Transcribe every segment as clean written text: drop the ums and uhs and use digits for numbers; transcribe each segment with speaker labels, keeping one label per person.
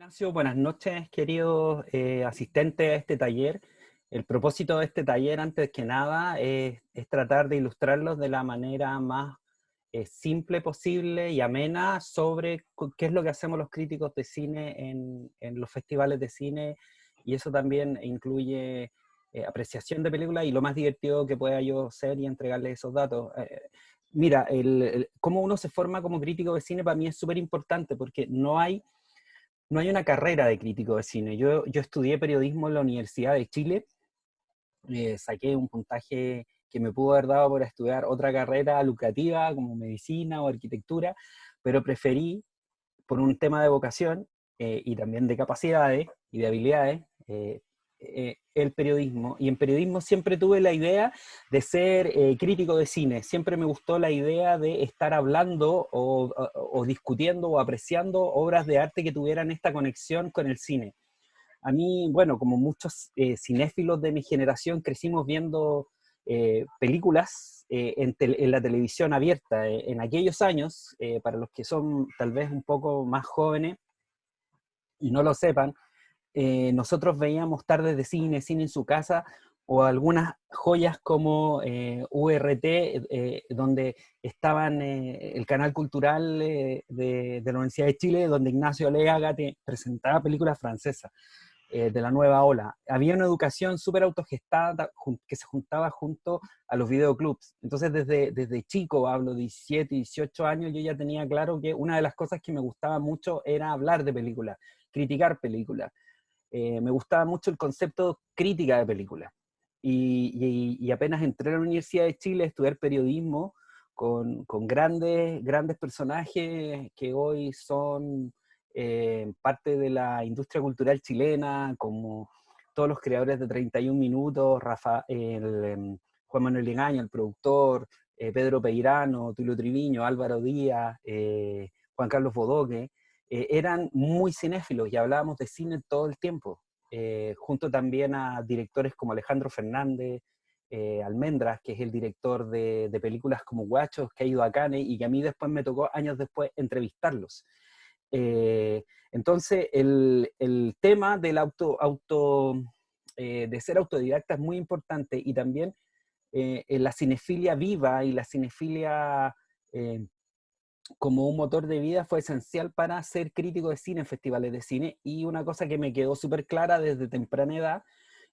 Speaker 1: Ignacio, buenas noches, querido asistente a este taller. El propósito de este taller, antes que nada, es tratar de ilustrarlos de la manera más simple posible y amena sobre qué es lo que hacemos los críticos de cine en los festivales de cine, y eso también incluye apreciación de películas y lo más divertido que pueda yo ser y entregarles esos datos. Mira, cómo uno se forma como crítico de cine para mí es súper importante porque no hay una carrera de crítico de cine. Yo estudié periodismo en la Universidad de Chile, saqué un puntaje que me pudo haber dado por estudiar otra carrera lucrativa como medicina o arquitectura, pero preferí, por un tema de vocación y también de capacidades y de habilidades, el periodismo. Y en periodismo siempre tuve la idea de ser crítico de cine. Siempre me gustó la idea de estar hablando o discutiendo o apreciando obras de arte que tuvieran esta conexión con el cine. A mí, bueno, como muchos cinéfilos de mi generación, crecimos viendo películas en la televisión abierta. En aquellos años, para los que son tal vez un poco más jóvenes y no lo sepan, nosotros veíamos tardes de cine, cine en su casa, o algunas joyas como URT, donde estaban el canal cultural de la Universidad de Chile, donde Ignacio Oleaga te presentaba películas francesas de la nueva ola. Había una educación súper autogestada que se juntaba junto a los videoclubs. Entonces, desde chico, hablo de 17, 18 años, yo ya tenía claro que una de las cosas que me gustaba mucho era hablar de películas, criticar películas. Me gustaba mucho el concepto crítica de películas. Y apenas entré a la Universidad de Chile a estudiar periodismo con grandes personajes que hoy son parte de la industria cultural chilena, como todos los creadores de 31 Minutos, Juan Manuel Legaña, el productor, Pedro Peirano, Tulio Triviño, Álvaro Díaz, Juan Carlos Bodoque, eran muy cinéfilos y hablábamos de cine todo el tiempo, junto también a directores como Alejandro Fernández, Almendras, que es el director de películas como Guachos, que ha ido a Cannes y que a mí después me tocó, años después, entrevistarlos. Entonces, el tema del de ser autodidacta es muy importante, y también la cinefilia viva y la cinefilia eh, como un motor de vida fue esencial para ser crítico de cine en festivales de cine. Y una cosa que me quedó súper clara desde temprana edad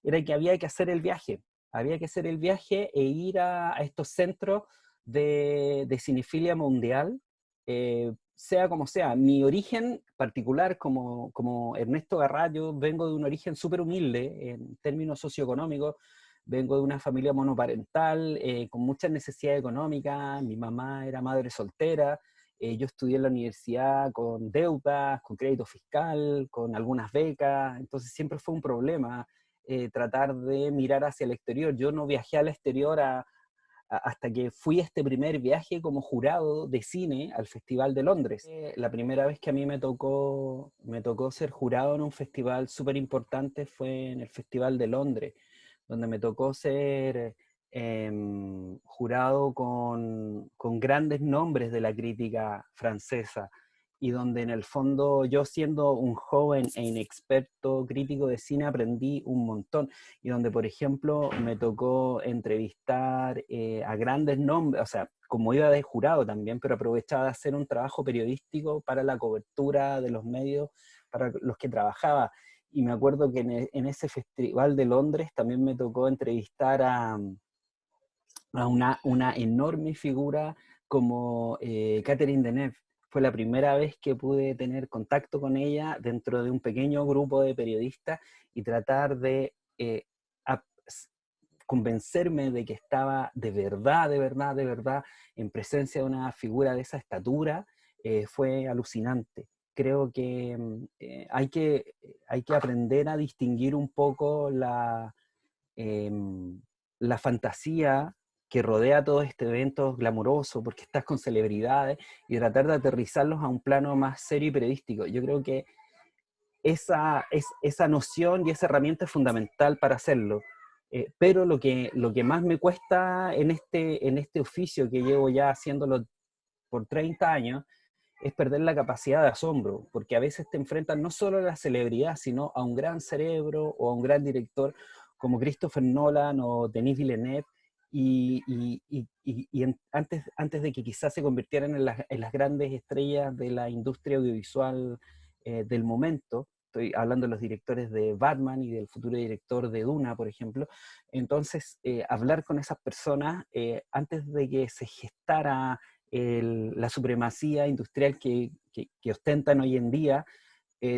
Speaker 1: era que había que hacer el viaje. Había que hacer el viaje e ir a estos centros de cinefilia mundial, sea como sea. Mi origen particular como Ernesto Garrallo, vengo de un origen súper humilde en términos socioeconómicos. Vengo de una familia monoparental, con muchas necesidades económicas. Mi mamá era madre soltera. Yo estudié en la universidad con deudas, con crédito fiscal, con algunas becas. Entonces siempre fue un problema tratar de mirar hacia el exterior. Yo no viajé al exterior hasta que fui a este primer viaje como jurado de cine al Festival de Londres. La primera vez que a mí me tocó ser jurado en un festival súper importante fue en el Festival de Londres, donde me tocó ser jurado con grandes nombres de la crítica francesa, y donde en el fondo yo, siendo un joven e inexperto crítico de cine, aprendí un montón, y donde, por ejemplo, me tocó entrevistar a grandes nombres, o sea, como iba de jurado también, pero aprovechaba de hacer un trabajo periodístico para la cobertura de los medios para los que trabajaba. Y me acuerdo que en ese festival de Londres también me tocó entrevistar a una enorme figura como Catherine Deneuve. Fue la primera vez que pude tener contacto con ella dentro de un pequeño grupo de periodistas y tratar de a, convencerme de que estaba de verdad, de verdad, de verdad en presencia de una figura de esa estatura. Fue alucinante. Creo que hay que aprender a distinguir un poco eh, la fantasía que rodea todo este evento glamuroso, porque estás con celebridades, y tratar de aterrizarlos a un plano más serio y periodístico. Yo creo que esa noción y esa herramienta es fundamental para hacerlo. Pero lo que más me cuesta en este oficio, que llevo ya haciéndolo por 30 años, es perder la capacidad de asombro, porque a veces te enfrentas no solo a la celebridad, sino a un gran cerebro o a un gran director como Christopher Nolan o Denis Villeneuve, antes de que quizás se convirtieran en las grandes estrellas de la industria audiovisual del momento. Estoy hablando de los directores de Batman y del futuro director de Duna, por ejemplo. Entonces, hablar con esas personas antes de que se gestara la supremacía industrial que ostentan hoy en día,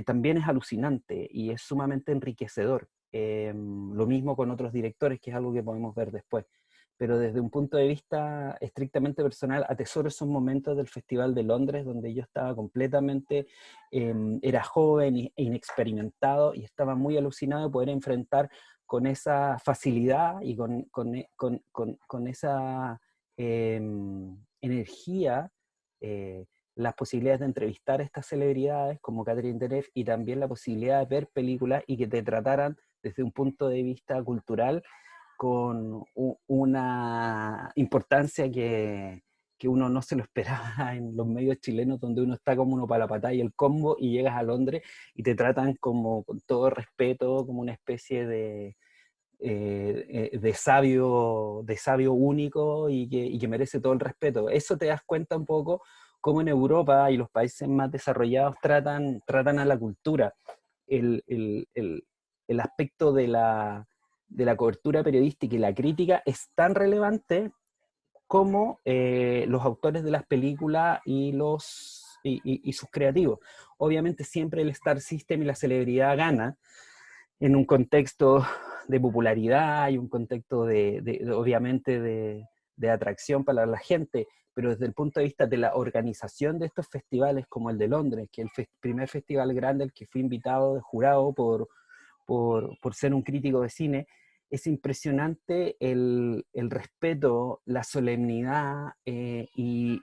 Speaker 1: también es alucinante y es sumamente enriquecedor. Lo mismo con otros directores, que es algo que podemos ver después. Pero desde un punto de vista estrictamente personal, atesoro esos momentos del Festival de Londres, donde yo estaba completamente, era joven e inexperimentado, y estaba muy alucinado de poder enfrentar con esa facilidad y con esa energía las posibilidades de entrevistar a estas celebridades como Catherine Deneuve, y también la posibilidad de ver películas y que te trataran desde un punto de vista cultural con una importancia que uno no se lo esperaba en los medios chilenos, donde uno está como uno para la patada y el combo, y llegas a Londres y te tratan como con todo respeto, como una especie de sabio único y que merece todo el respeto. Eso te das cuenta un poco cómo en Europa y los países más desarrollados tratan a la cultura. El, el, el, el aspecto de la cobertura periodística y la crítica es tan relevante como los autores de las películas y sus creativos. Obviamente siempre el Star System y la celebridad gana en un contexto de popularidad y un contexto obviamente de atracción para la gente, pero desde el punto de vista de la organización de estos festivales como el de Londres, que es el primer festival grande al que fui invitado de jurado por ser un crítico de cine, es impresionante el respeto, la solemnidad y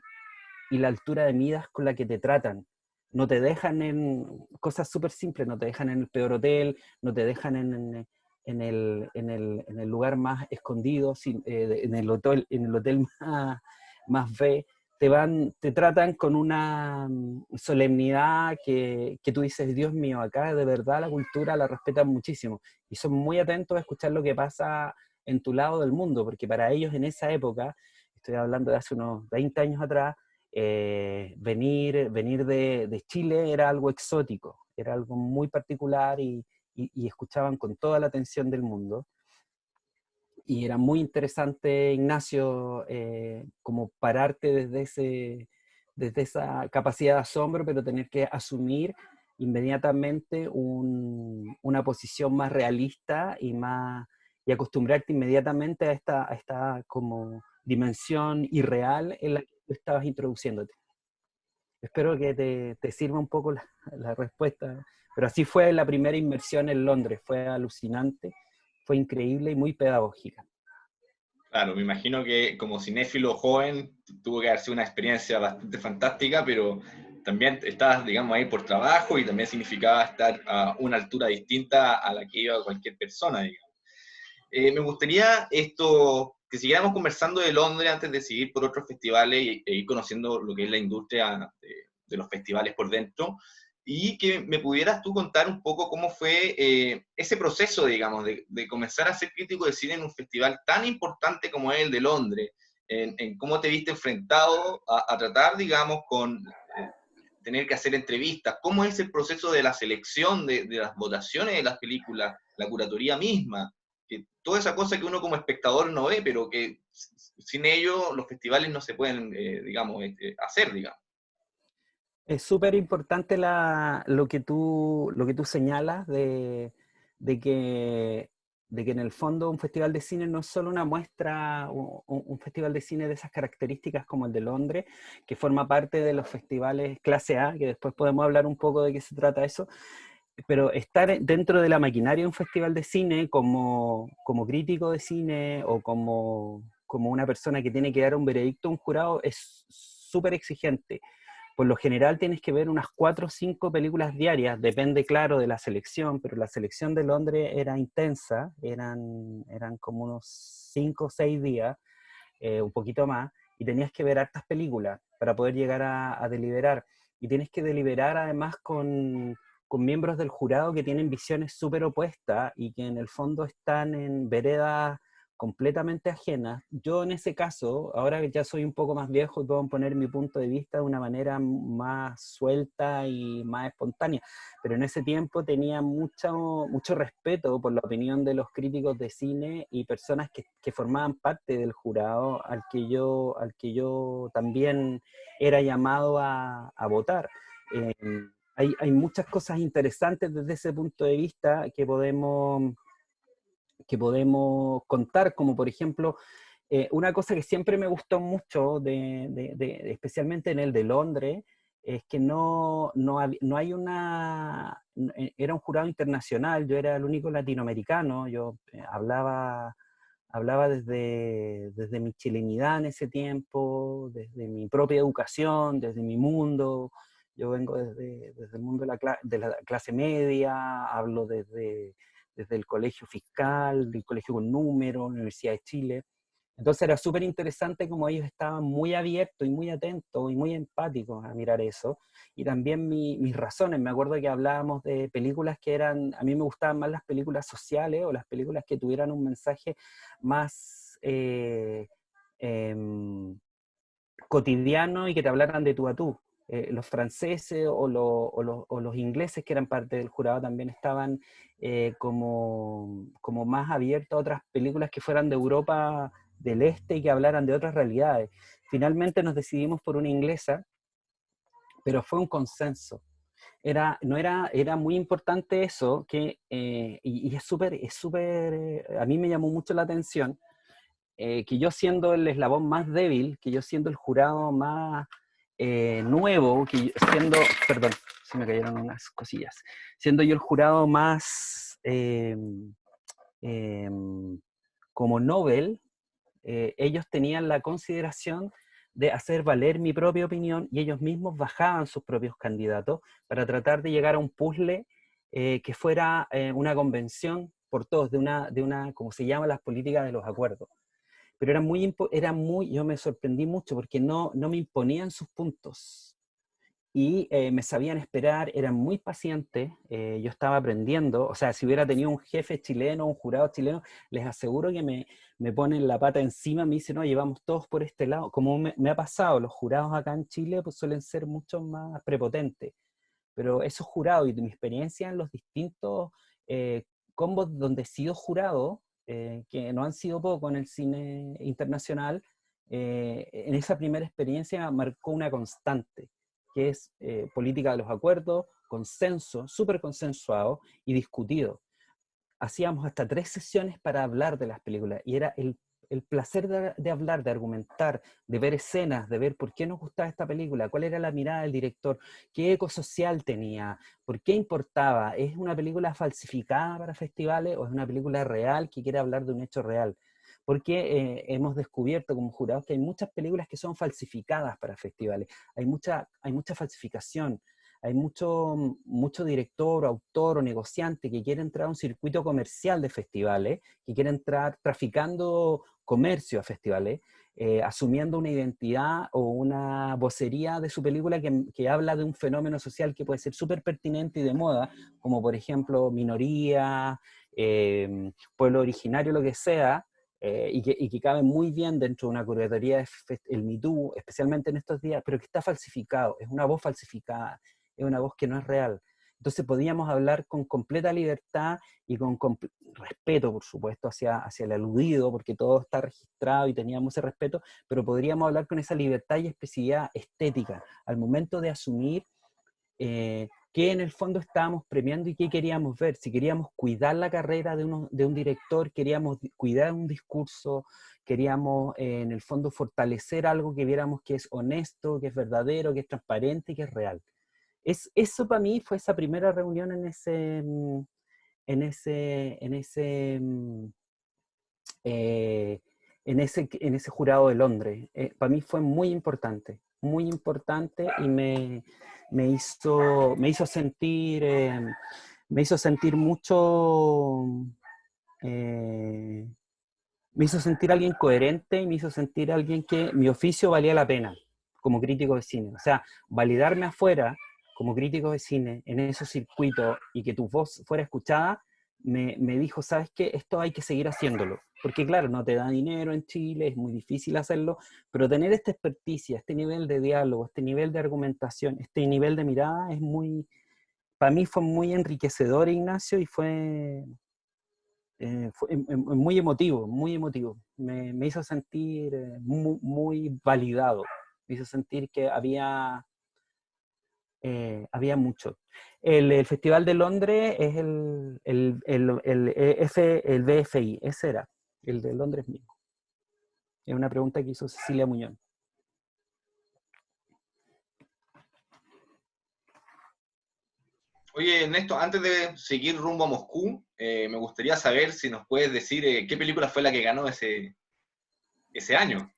Speaker 1: la altura de miras con la que te tratan. No te dejan en cosas súper simples, no te dejan en el peor hotel, no te dejan en el lugar más escondido, en el hotel más B. Te tratan con una solemnidad que tú dices, Dios mío, acá de verdad la cultura la respetan muchísimo. Y son muy atentos a escuchar lo que pasa en tu lado del mundo, porque para ellos en esa época, estoy hablando de hace unos 20 años atrás, venir de Chile era algo exótico, era algo muy particular y escuchaban con toda la atención del mundo. Y era muy interesante, Ignacio, como pararte desde esa capacidad de asombro, pero tener que asumir inmediatamente una posición más realista y acostumbrarte inmediatamente a esta como dimensión irreal en la que tú estabas introduciéndote. Espero que te sirva un poco la respuesta, pero así fue la primera inmersión en Londres, fue alucinante, fue increíble y muy pedagógica.
Speaker 2: Claro, me imagino que como cinéfilo joven tuvo que haber sido una experiencia bastante fantástica, pero también estabas, digamos, ahí por trabajo y también significaba estar a una altura distinta a la que iba cualquier persona, digamos. Me gustaría que siguiéramos conversando de Londres antes de seguir por otros festivales e ir conociendo lo que es la industria de los festivales por dentro, y que me pudieras tú contar un poco cómo fue ese proceso, digamos, de comenzar a ser crítico de cine en un festival tan importante como es el de Londres, en cómo te viste enfrentado a tratar, digamos, con tener que hacer entrevistas, cómo es el proceso de la selección de las votaciones de las películas, la curatoría misma, que toda esa cosa que uno como espectador no ve, pero que sin ello los festivales no se pueden, digamos, hacer, digamos.
Speaker 1: Es súper importante lo que tú señalas de que, de que en el fondo un festival de cine no es solo una muestra, un festival de cine de esas características como el de Londres, que forma parte de los festivales clase A, que después podemos hablar un poco de qué se trata eso, pero estar dentro de la maquinaria de un festival de cine como crítico de cine o como una persona que tiene que dar un veredicto a un jurado es súper exigente. Por lo general tienes que ver unas 4 o 5 películas diarias, depende claro de la selección, pero la selección de Londres era intensa, eran como unos 5 o 6 días, un poquito más, y tenías que ver hartas películas para poder llegar a deliberar. y tienes que deliberar además con miembros del jurado que tienen visiones súper opuestas y que en el fondo están en veredas completamente ajenas. Yo en ese caso, ahora que ya soy un poco más viejo y puedo poner mi punto de vista de una manera más suelta y más espontánea, pero en ese tiempo tenía mucho respeto por la opinión de los críticos de cine y personas que formaban parte del jurado al que yo también era llamado a votar. Eh, hay muchas cosas interesantes desde ese punto de vista que podemos contar, como por ejemplo, una cosa que siempre me gustó mucho, especialmente en el de Londres, es que no hay una... Era un jurado internacional, yo era el único latinoamericano, yo hablaba desde mi chilenidad en ese tiempo, desde mi propia educación, desde mi mundo. Yo vengo desde el mundo de la clase media, hablo desde el colegio fiscal, del colegio con números, Universidad de Chile. Entonces era súper interesante como ellos estaban muy abiertos y muy atentos y muy empáticos a mirar eso. Y también mis razones, me acuerdo que hablábamos de películas que eran, a mí me gustaban más las películas sociales o las películas que tuvieran un mensaje más cotidiano y que te hablaran de tú a tú. Los franceses o los ingleses que eran parte del jurado también estaban como más abiertos a otras películas que fueran de Europa del Este y que hablaran de otras realidades. Finalmente nos decidimos por una inglesa, pero fue un consenso. Era muy importante eso, y a mí me llamó mucho la atención, que yo siendo el eslabón más débil, que yo siendo el jurado más nuevo, perdón, se me cayeron unas cosillas, siendo yo el jurado más eh, como Nobel, ellos tenían la consideración de hacer valer mi propia opinión y ellos mismos bajaban sus propios candidatos para tratar de llegar a un puzzle que fuera una convención por todos, como se llama, las políticas de los acuerdos. Pero yo me sorprendí mucho porque no me imponían sus puntos y me sabían esperar, eran muy pacientes, yo estaba aprendiendo, o sea, si hubiera tenido un jefe chileno, un jurado chileno, les aseguro que me ponen la pata encima, me dicen, no, llevamos todos por este lado, como me ha pasado, los jurados acá en Chile pues suelen ser mucho más prepotentes, pero esos jurados y de mi experiencia en los distintos eh, combos donde he sido jurado, que no han sido poco en el cine internacional, en esa primera experiencia marcó una constante, que es política de los acuerdos, consenso, súper consensuado y discutido. Hacíamos hasta 3 sesiones para hablar de las películas y era el placer de hablar, de argumentar, de ver escenas, de ver por qué nos gustaba esta película, cuál era la mirada del director, qué eco social tenía, por qué importaba, ¿es una película falsificada para festivales o es una película real que quiere hablar de un hecho real? Porque hemos descubierto como jurados que hay muchas películas que son falsificadas para festivales, hay mucha falsificación, hay mucho director, autor o negociante que quiere entrar a un circuito comercial de festivales, que quiere entrar traficando comercio a festivales, asumiendo una identidad o una vocería de su película que habla de un fenómeno social que puede ser súper pertinente y de moda, como por ejemplo minoría, pueblo originario, lo que sea, y que cabe muy bien dentro de una curaduría el Me Too, especialmente en estos días, pero que está falsificado, es una voz falsificada, es una voz que no es real. Entonces podíamos hablar con completa libertad y con respeto, por supuesto, hacia el aludido, porque todo está registrado y teníamos ese respeto, pero podríamos hablar con esa libertad y expresividad estética al momento de asumir qué en el fondo estábamos premiando y qué queríamos ver. Si queríamos cuidar la carrera de un director, queríamos cuidar un discurso, queríamos en el fondo fortalecer algo que viéramos que es honesto, que es verdadero, que es transparente y que es real. Eso para mí fue esa primera reunión en ese, eh, en ese jurado de Londres. Para mí fue muy importante y me hizo sentir, me hizo sentir mucho, me hizo sentir alguien coherente y me hizo sentir alguien que mi oficio valía la pena. como crítico de cine. O sea, validarme afuera como crítico de cine en esos circuitos y que tu voz fuera escuchada, me dijo, ¿sabes qué? Esto hay que seguir haciéndolo. Porque claro, no te da dinero en Chile, es muy difícil hacerlo, pero tener esta experticia, este nivel de diálogo, este nivel de argumentación, este nivel de mirada es muy, para mí fue muy enriquecedor, Ignacio, y fue muy emotivo, muy emotivo. Me hizo sentir muy validado, me hizo sentir que había mucho. El Festival de Londres es el BFI, ese era, el de Londres mismo. Es una pregunta que hizo Cecilia Muñoz.
Speaker 2: Oye, Ernesto, antes de seguir rumbo a Moscú, me gustaría saber si nos puedes decir qué película fue la que ganó ese año.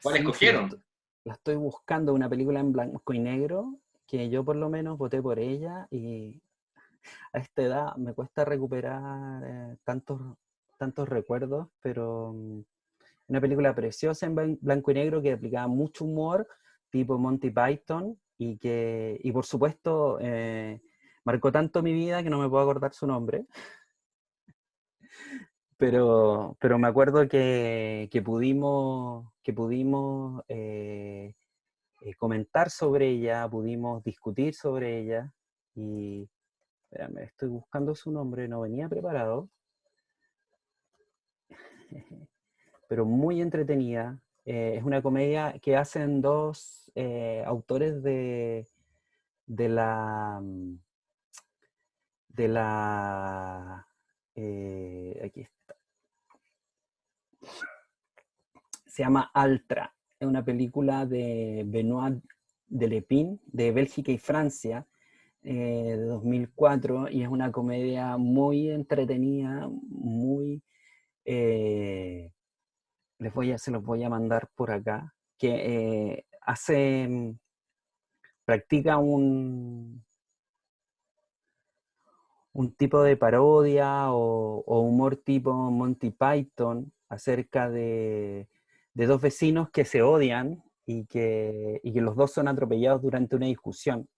Speaker 2: ¿Cuál
Speaker 1: Sí, sí,
Speaker 2: escogieron?
Speaker 1: la estoy buscando, una película en blanco y negro, que yo por lo menos voté por ella, y a esta edad me cuesta recuperar tantos recuerdos, pero una película preciosa en blanco y negro que aplicaba mucho humor, tipo Monty Python, y por supuesto marcó tanto mi vida que no me puedo acordar su nombre, pero me acuerdo que pudimos comentar sobre ella, pudimos discutir sobre ella, y espérame, estoy buscando su nombre, no venía preparado, pero muy entretenida. Es una comedia que hacen dos autores de la... de la aquí está. Se llama Altra. Es una película de Benoit Delepin, de Bélgica y Francia, de 2004, y es una comedia muy entretenida, muy... se los voy a mandar por acá, que practica un tipo de parodia o humor tipo Monty Python acerca de dos vecinos que se odian y que los dos son atropellados durante una discusión.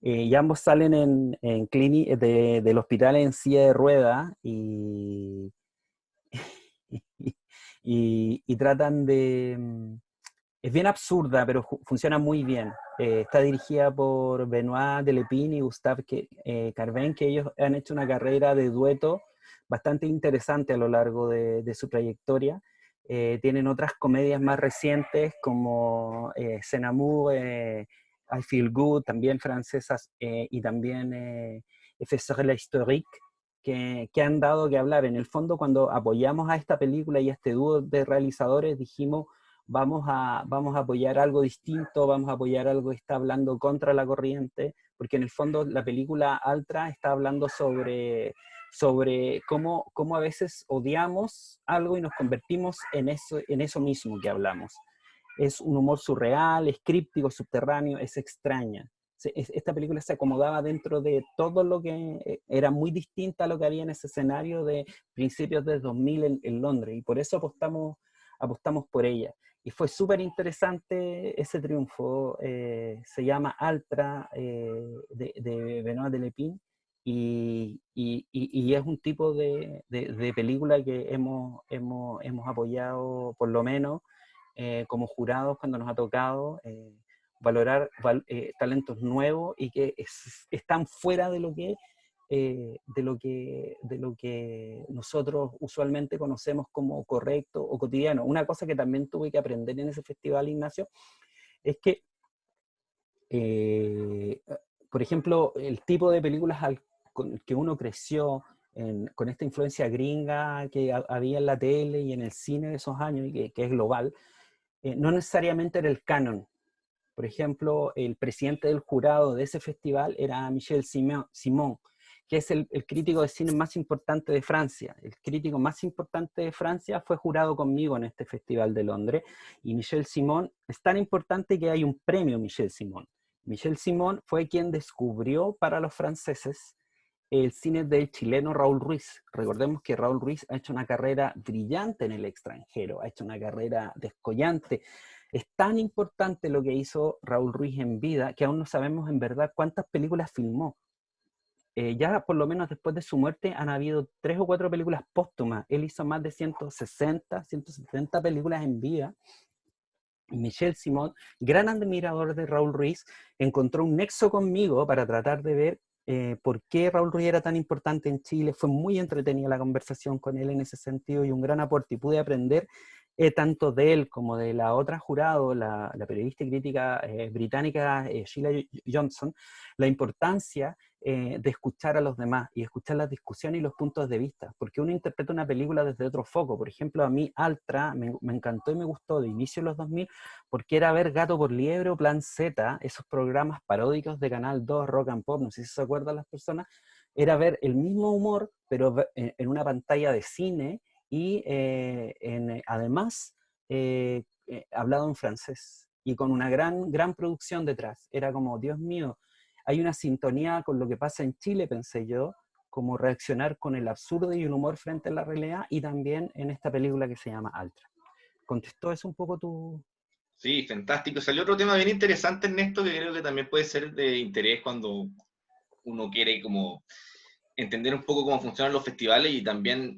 Speaker 1: Y ambos salen del hospital en silla de ruedas y tratan de... Es bien absurda, pero funciona muy bien. Está dirigida por Benoit Delepin y Gustave Carven, que ellos han hecho una carrera de dueto bastante interesante a lo largo de su trayectoria. Tienen otras comedias más recientes como C'est Amour, I Feel Good, también francesas, y también Effet sur la historique, que han dado que hablar. En el fondo, cuando apoyamos a esta película y a este dúo de realizadores, dijimos, vamos a apoyar algo distinto, vamos a apoyar algo que está hablando contra la corriente, porque en el fondo la película Altra está hablando sobre cómo a veces odiamos algo y nos convertimos en eso mismo que hablamos. Es un humor surreal, es críptico, subterráneo, es extraña. Esta película se acomodaba dentro de todo lo que era muy distinta a lo que había en ese escenario de principios del 2000 en Londres, y por eso apostamos por ella. Y fue súper interesante ese triunfo. Se llama Altra, de Benoit Delepin, y es un tipo de película que hemos apoyado, por lo menos como jurados, cuando nos ha tocado valorar talentos nuevos y que están fuera de lo que nosotros usualmente conocemos como correcto o cotidiano. Una cosa que también tuve que aprender en ese festival, Ignacio, es que, eh, por ejemplo, el tipo de películas con el que uno creció, con esta influencia gringa que había en la tele y en el cine de esos años, y que es global, no necesariamente era el canon. Por ejemplo, el presidente del jurado de ese festival era Michel Simon, que es el crítico de cine más importante de Francia. El crítico más importante de Francia fue jurado conmigo en este Festival de Londres, y Michel Simon es tan importante que hay un premio Michel Simon. Michel Simon fue quien descubrió para los franceses el cine del chileno Raúl Ruiz. Recordemos que Raúl Ruiz ha hecho una carrera brillante en el extranjero, ha hecho una carrera descollante. Es tan importante lo que hizo Raúl Ruiz en vida que aún no sabemos en verdad cuántas películas filmó. Ya por lo menos después de su muerte han habido 3 o 4 películas póstumas. Él hizo más de 160, 170 películas en vida. Michel Simon, gran admirador de Raúl Ruiz, encontró un nexo conmigo para tratar de ver por qué Raúl Ruiz era tan importante en Chile. Fue muy entretenida la conversación con él en ese sentido y un gran aporte, y pude aprender tanto de él como de la otra jurado, la periodista y crítica británica Sheila Johnson, la importancia de escuchar a los demás y escuchar las discusiones y los puntos de vista, porque uno interpreta una película desde otro foco. Por ejemplo, a mí Altra me encantó y me gustó de inicio de los 2000 porque era ver Gato por Liebre o Plan Z, esos programas paródicos de Canal 2, Rock and Pop, no sé si se acuerdan las personas, era ver el mismo humor, pero en una pantalla de cine y además hablado en francés y con una gran producción detrás. Era como, Dios mío, hay una sintonía con lo que pasa en Chile, pensé yo, como reaccionar con el absurdo y un humor frente a la realidad, y también en esta película que se llama Altra. ¿Contestó eso un poco tu...?
Speaker 2: Sí, fantástico. Salió otro tema bien interesante en esto que creo que también puede ser de interés cuando uno quiere como entender un poco cómo funcionan los festivales y también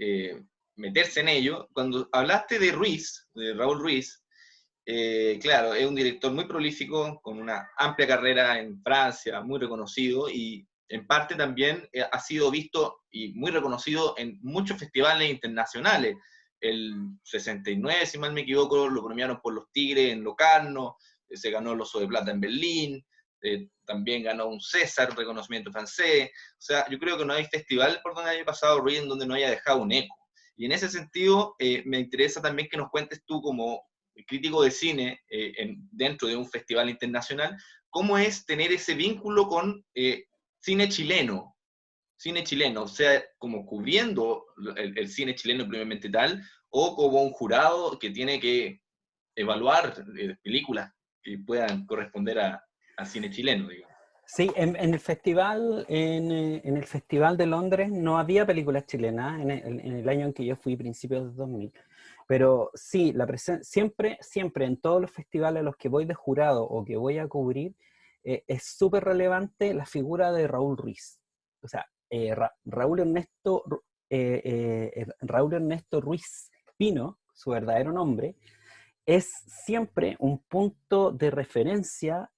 Speaker 2: meterse en ello. Cuando hablaste de Ruiz, de Raúl Ruiz, claro, es un director muy prolífico, con una amplia carrera en Francia, muy reconocido, y en parte también ha sido visto y muy reconocido en muchos festivales internacionales. El 69, si mal me equivoco, lo premiaron por Los Tigres en Locarno, se ganó el Oso de Plata en Berlín, también ganó un César, un reconocimiento francés. O sea, yo creo que no hay festival por donde haya pasado Ruiz en donde no haya dejado un eco. Y en ese sentido, me interesa también que nos cuentes tú como crítico de cine dentro de un festival internacional, cómo es tener ese vínculo con cine chileno, o sea, como cubriendo el cine chileno primeramente tal, o como un jurado que tiene que evaluar películas que puedan corresponder a cine chileno, digamos.
Speaker 1: Sí, en el Festival de Londres no había películas chilenas en el año en que yo fui, principios de 2000. Pero sí, siempre en todos los festivales a los que voy de jurado o que voy a cubrir, es súper relevante la figura de Raúl Ruiz. O sea, Raúl Ernesto Ruiz Pino, su verdadero nombre, es siempre un punto de referencia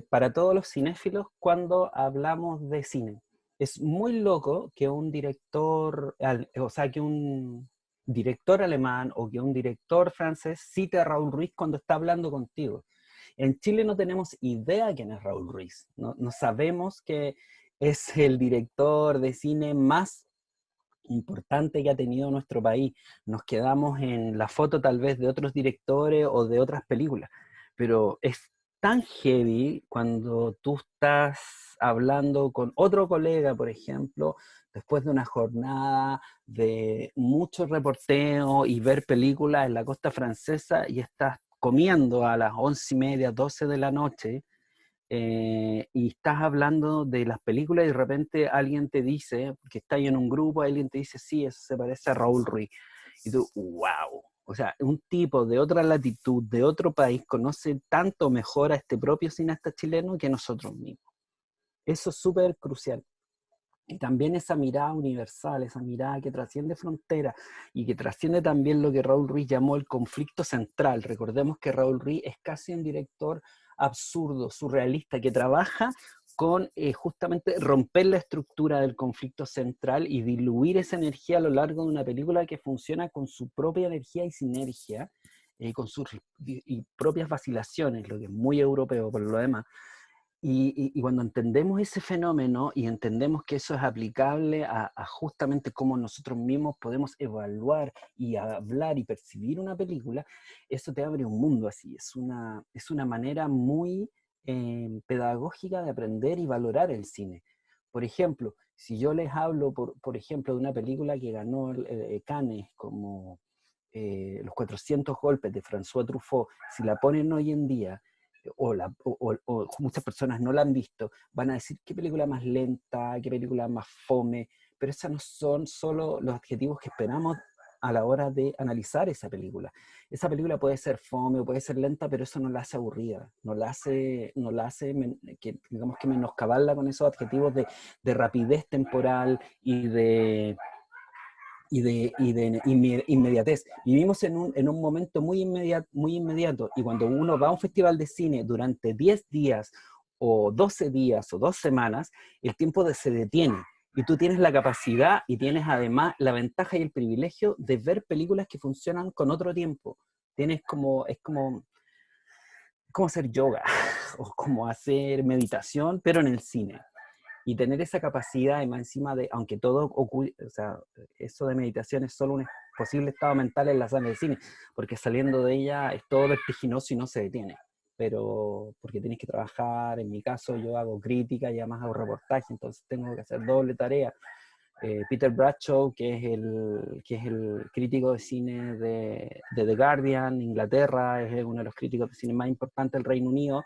Speaker 1: para todos los cinéfilos cuando hablamos de cine. Es muy loco que un director, o sea, que un director alemán o que un director francés cite a Raúl Ruiz cuando está hablando contigo. En Chile no tenemos idea quién es Raúl Ruiz. No sabemos que es el director de cine más importante que ha tenido nuestro país. Nos quedamos en la foto tal vez de otros directores o de otras películas, pero es tan heavy cuando tú estás hablando con otro colega, por ejemplo, después de una jornada de mucho reporteo y ver películas en la costa francesa y estás comiendo a las 11:30, 12 de la noche, y estás hablando de las películas y de repente alguien te dice, que está ahí en un grupo, alguien te dice, sí, eso se parece a Raúl Ruiz. Y tú, wow. O sea, un tipo de otra latitud, de otro país, conoce tanto mejor a este propio cineasta chileno que nosotros mismos. Eso es súper crucial. Y también esa mirada universal, esa mirada que trasciende fronteras y que trasciende también lo que Raúl Ruiz llamó el conflicto central. Recordemos que Raúl Ruiz es casi un director absurdo, surrealista, que trabaja con justamente romper la estructura del conflicto central y diluir esa energía a lo largo de una película que funciona con su propia energía y sinergia, con sus y propias vacilaciones, lo que es muy europeo por lo demás. Y cuando entendemos ese fenómeno y entendemos que eso es aplicable a justamente cómo nosotros mismos podemos evaluar y hablar y percibir una película, eso te abre un mundo así. Es una manera muy pedagógica de aprender y valorar el cine. Por ejemplo, si yo les hablo, por ejemplo, de una película que ganó Cannes, como Los 400 golpes de François Truffaut, si la ponen hoy en día, o muchas personas no la han visto, van a decir qué película más lenta, qué película más fome, pero esos no son solo los adjetivos que esperamos a la hora de analizar esa película. Esa película puede ser fome o puede ser lenta, pero eso no la hace aburrida, digamos que menoscabarla con esos adjetivos de rapidez temporal y de inmediatez. Vivimos en un momento muy inmediato, y cuando uno va a un festival de cine durante 10 días o 12 días o 2 semanas, el tiempo se detiene. Y tú tienes la capacidad y tienes además la ventaja y el privilegio de ver películas que funcionan con otro tiempo. Es como hacer yoga o como hacer meditación, pero en el cine. Y tener esa capacidad, además, encima de, aunque todo ocurre, o sea, eso de meditación es solo un posible estado mental en la sala de cine, porque saliendo de ella es todo vertiginoso y no se detiene. Pero porque tienes que trabajar, en mi caso yo hago crítica y además hago reportaje, entonces tengo que hacer doble tarea. Peter Bradshaw, que es el crítico de cine de The Guardian, Inglaterra, es uno de los críticos de cine más importantes del Reino Unido.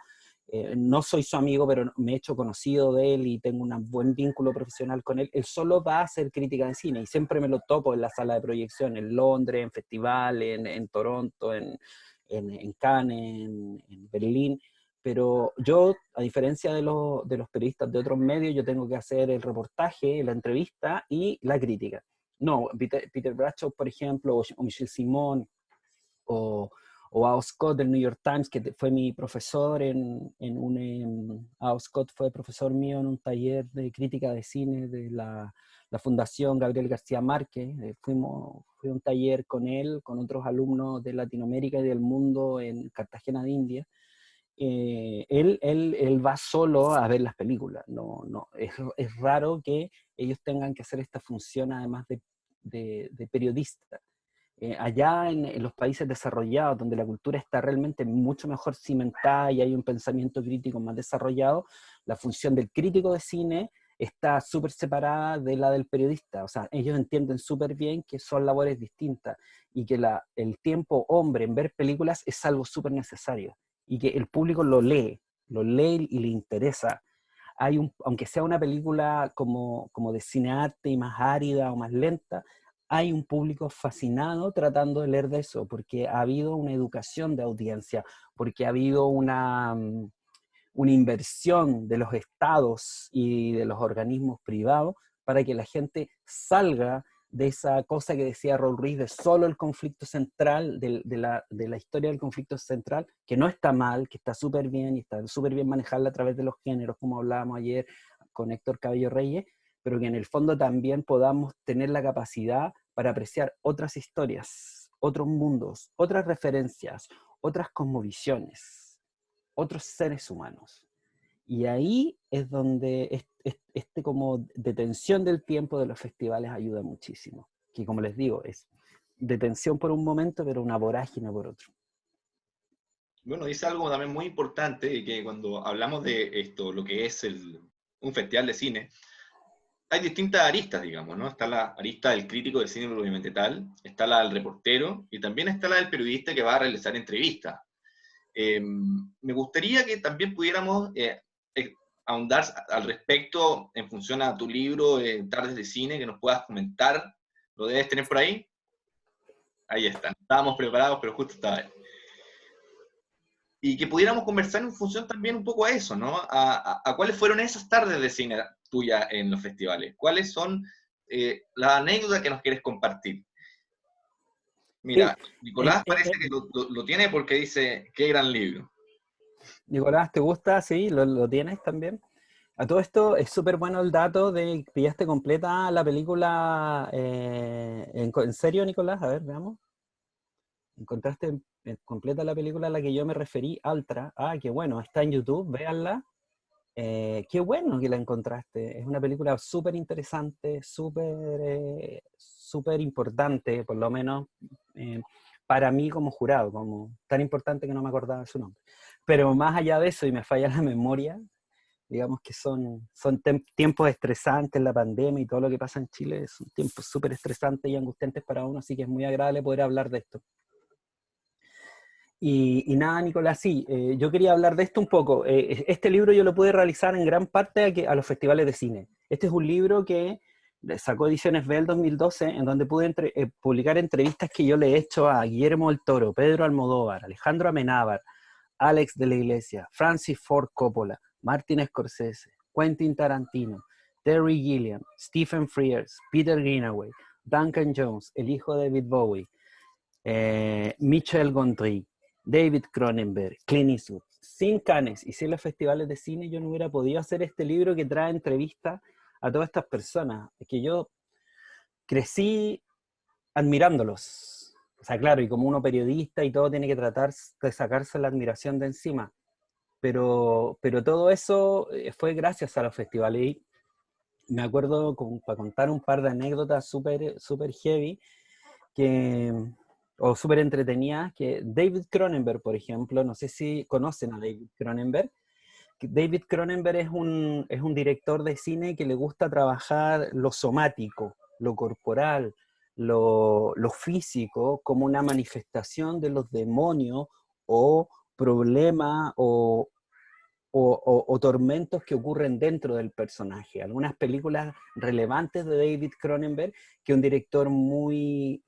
Speaker 1: No soy su amigo, pero me he hecho conocido de él y tengo un buen vínculo profesional con él. Él solo va a hacer crítica de cine y siempre me lo topo en la sala de proyección, en Londres, en festivales, en Toronto, en Cannes, en Berlín. Pero yo, a diferencia de los periodistas de otros medios, yo tengo que hacer el reportaje, la entrevista y la crítica. No, Peter Bradshaw, por ejemplo, o Michel Simon, o, o Ao Scott del New York Times, que fue mi profesor Ao Scott fue profesor mío en un taller de crítica de cine de la Fundación Gabriel García Márquez. Fui a un taller con él, con otros alumnos de Latinoamérica y del mundo en Cartagena de India. Él va solo a ver las películas. No, es raro que ellos tengan que hacer esta función además de periodista. Allá en los países desarrollados, donde la cultura está realmente mucho mejor cimentada y hay un pensamiento crítico más desarrollado, la función del crítico de cine está súper separada de la del periodista. O sea, ellos entienden súper bien que son labores distintas y que el tiempo hombre en ver películas es algo súper necesario y que el público lo lee y le interesa. Aunque sea una película como de cinearte y más árida o más lenta, hay un público fascinado tratando de leer de eso, porque ha habido una educación de audiencia, porque ha habido una inversión de los estados y de los organismos privados para que la gente salga de esa cosa que decía Raúl Ruiz, de solo el conflicto central, de la historia del conflicto central, que no está mal, que está súper bien, y está súper bien manejarla a través de los géneros, como hablábamos ayer con Héctor Cabello Reyes, pero que en el fondo también podamos tener la capacidad para apreciar otras historias, otros mundos, otras referencias, otras cosmovisiones, otros seres humanos. Y ahí es donde este como detención del tiempo de los festivales ayuda muchísimo. Que como les digo, es detención por un momento, pero una vorágine por otro.
Speaker 2: Bueno, dice algo también muy importante, que cuando hablamos de esto, lo que es un festival de cine, hay distintas aristas, digamos, ¿no? Está la arista del crítico de cine propiamente tal, está la del reportero, y también está la del periodista que va a realizar entrevistas. Me gustaría que también pudiéramos ahondar al respecto en función a tu libro, Tardes de Cine, que nos puedas comentar. ¿Lo debes tener por ahí? Ahí está. Estábamos preparados, pero justo estaba ahí. Y que pudiéramos conversar en función también un poco a eso, ¿no? A cuáles fueron esas tardes de cine tuyas en los festivales. ¿Cuáles son las anécdotas que nos quieres compartir? Mira,
Speaker 1: Sí,
Speaker 2: Nicolás parece que lo tiene porque dice, qué gran libro.
Speaker 1: Nicolás, ¿te gusta? Sí, lo tienes también. A todo esto es súper bueno el dato de que pillaste completa la película. ¿En serio, Nicolás? A ver, veamos. ¿Encontraste completa la película a la que yo me referí, Altra? Ah, qué bueno, está en YouTube, véanla. Qué bueno que la encontraste. Es una película súper interesante, súper importante, por lo menos para mí como jurado, como tan importante que no me acordaba de su nombre. Pero más allá de eso, y me falla la memoria, digamos que son tiempos estresantes, la pandemia y todo lo que pasa en Chile, son tiempos súper estresantes y angustiantes para uno, así que es muy agradable poder hablar de esto. Y nada, Nicolás, sí, yo quería hablar de esto un poco. Este libro yo lo pude realizar en gran parte a los festivales de cine. Este es un libro que sacó Ediciones B el 2012, en donde pude publicar entrevistas que yo le he hecho a Guillermo del Toro, Pedro Almodóvar, Alejandro Amenábar, Alex de la Iglesia, Francis Ford Coppola, Martin Scorsese, Quentin Tarantino, Terry Gilliam, Stephen Frears, Peter Greenaway, Duncan Jones, el hijo de David Bowie, Michel Gondry, David Cronenberg, Clint Eastwood. Sin Cannes y sin los festivales de cine yo no hubiera podido hacer este libro que trae entrevistas a todas estas personas, que yo crecí admirándolos. O sea, claro, y como uno periodista y todo tiene que tratar de sacarse la admiración de encima. Pero todo eso fue gracias a los festivales. Y me acuerdo, para contar un par de anécdotas súper super heavy, o súper entretenidas, que David Cronenberg, por ejemplo, no sé si conocen a David Cronenberg. David Cronenberg es un director de cine que le gusta trabajar lo somático, lo corporal, lo físico, como una manifestación de los demonios o problemas o tormentos que ocurren dentro del personaje. Algunas películas relevantes de David Cronenberg, que es un director muy,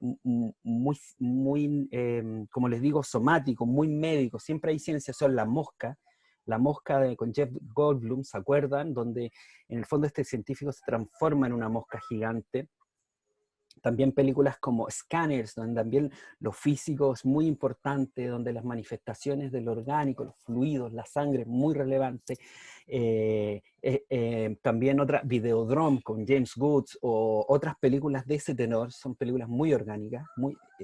Speaker 1: como les digo, somático, muy médico, siempre hay ciencia, son La Mosca con Jeff Goldblum, ¿se acuerdan? Donde en el fondo este científico se transforma en una mosca gigante. También películas como Scanners, donde también lo físico es muy importante, donde las manifestaciones del orgánico, los fluidos, la sangre es muy relevante. También otra, Videodrome con James Woods o otras películas de ese tenor, son películas muy orgánicas,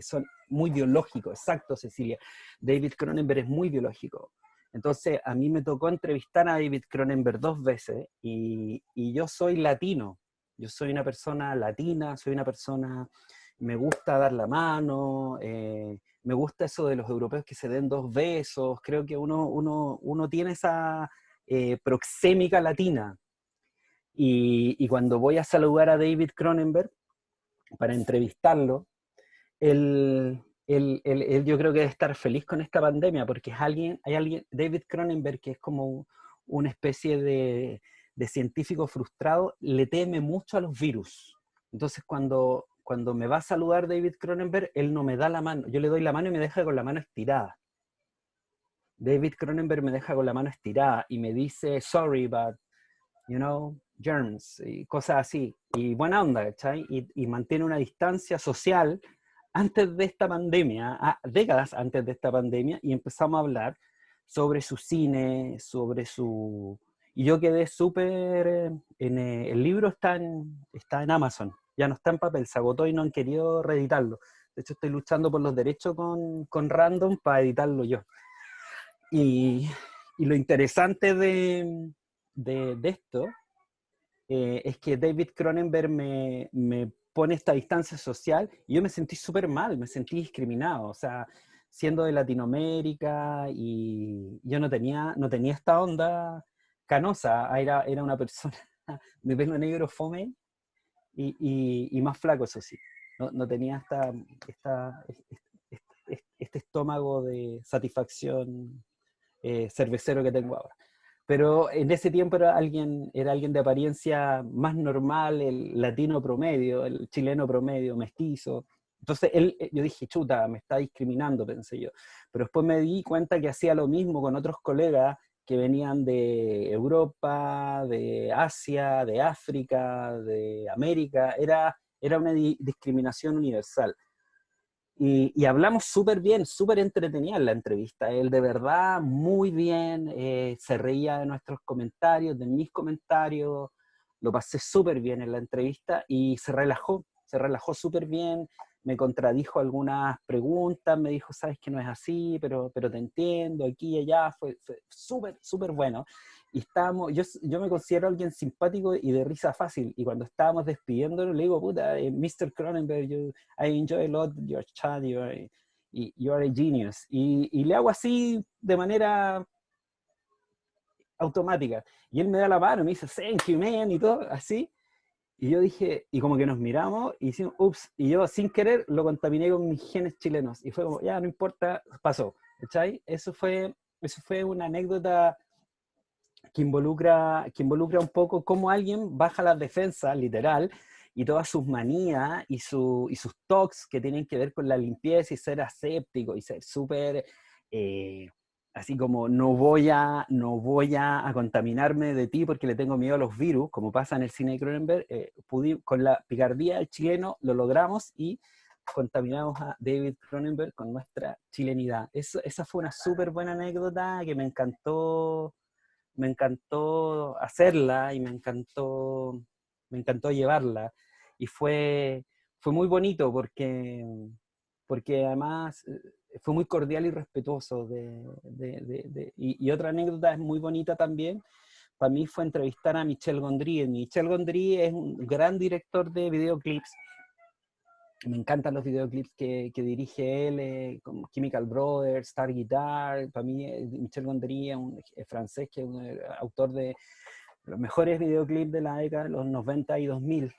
Speaker 1: son muy biológicos, exacto, Cecilia. David Cronenberg es muy biológico. Entonces, a mí me tocó entrevistar a David Cronenberg 2 veces y yo soy latino. Yo soy una persona latina, me gusta dar la mano, me gusta eso de los europeos que se den 2 besos, creo que uno tiene esa proxémica latina. Y cuando voy a saludar a David Cronenberg para entrevistarlo, él yo creo que debe estar feliz con esta pandemia, porque David Cronenberg, que es como una especie de científico frustrado, le teme mucho a los virus. Entonces cuando me va a saludar David Cronenberg, él no me da la mano, yo le doy la mano y me deja con la mano estirada. David Cronenberg me deja con la mano estirada y me dice, sorry, but, germs, y cosas así. Y buena onda, ¿cachai? Y mantiene una distancia social antes de esta pandemia, décadas antes de esta pandemia, y empezamos a hablar sobre su cine, y yo quedé súper... el libro está en Amazon, ya no está en papel, se agotó y no han querido reeditarlo. De hecho, estoy luchando por los derechos con Random para editarlo yo. Y lo interesante de esto es que David Cronenberg me pone esta distancia social y yo me sentí súper mal, me sentí discriminado, o sea, siendo de Latinoamérica y yo no tenía esta onda canosa, era una persona de pelo negro fome y más flaco, eso sí, no tenía este estómago de satisfacción cervecero que tengo ahora. Pero en ese tiempo era alguien de apariencia más normal, el latino promedio, el chileno promedio, mestizo. Entonces yo dije, chuta, me está discriminando, pensé yo. Pero después me di cuenta que hacía lo mismo con otros colegas que venían de Europa, de Asia, de África, de América. Era una discriminación universal. Y hablamos súper bien, súper entretenida en la entrevista. Él de verdad, muy bien, se reía de nuestros comentarios, de mis comentarios, lo pasé súper bien en la entrevista y se relajó súper bien, me contradijo algunas preguntas, me dijo, sabes que no es así, pero te entiendo, aquí y allá, fue súper, súper bueno. Y yo me considero alguien simpático y de risa fácil, y cuando estábamos despidiéndolo, le digo, puta, Mr. Cronenberg, I enjoy a lot your chat, you are a genius. Y le hago así de manera automática. Y él me da la mano, me dice, thank you, man, y todo, así. Y yo dije, y como que nos miramos, y hicimos, ups, y yo sin querer lo contaminé con mis genes chilenos. Y fue como, ya, no importa, pasó. ¿Cachai? Eso fue una anécdota que involucra un poco cómo alguien baja las defensas, literal, y todas sus manías y sus talks que tienen que ver con la limpieza y ser aséptico y ser súper, así como no voy a contaminarme de ti porque le tengo miedo a los virus, como pasa en el cine de Cronenberg, con la picardía del chileno lo logramos y contaminamos a David Cronenberg con nuestra chilenidad. Esa fue una súper buena anécdota que me encantó hacerla y me encantó llevarla. Y fue muy bonito porque además fue muy cordial y respetuoso. Y otra anécdota es muy bonita también, para mí fue entrevistar a Michel Gondry. Michel Gondry es un gran director de videoclips. Me encantan los videoclips que dirige él, como Chemical Brothers, Star Guitar. Para mí, Michel Gondry es francés, que es un autor de los mejores videoclips de la década de los 90 y 2000.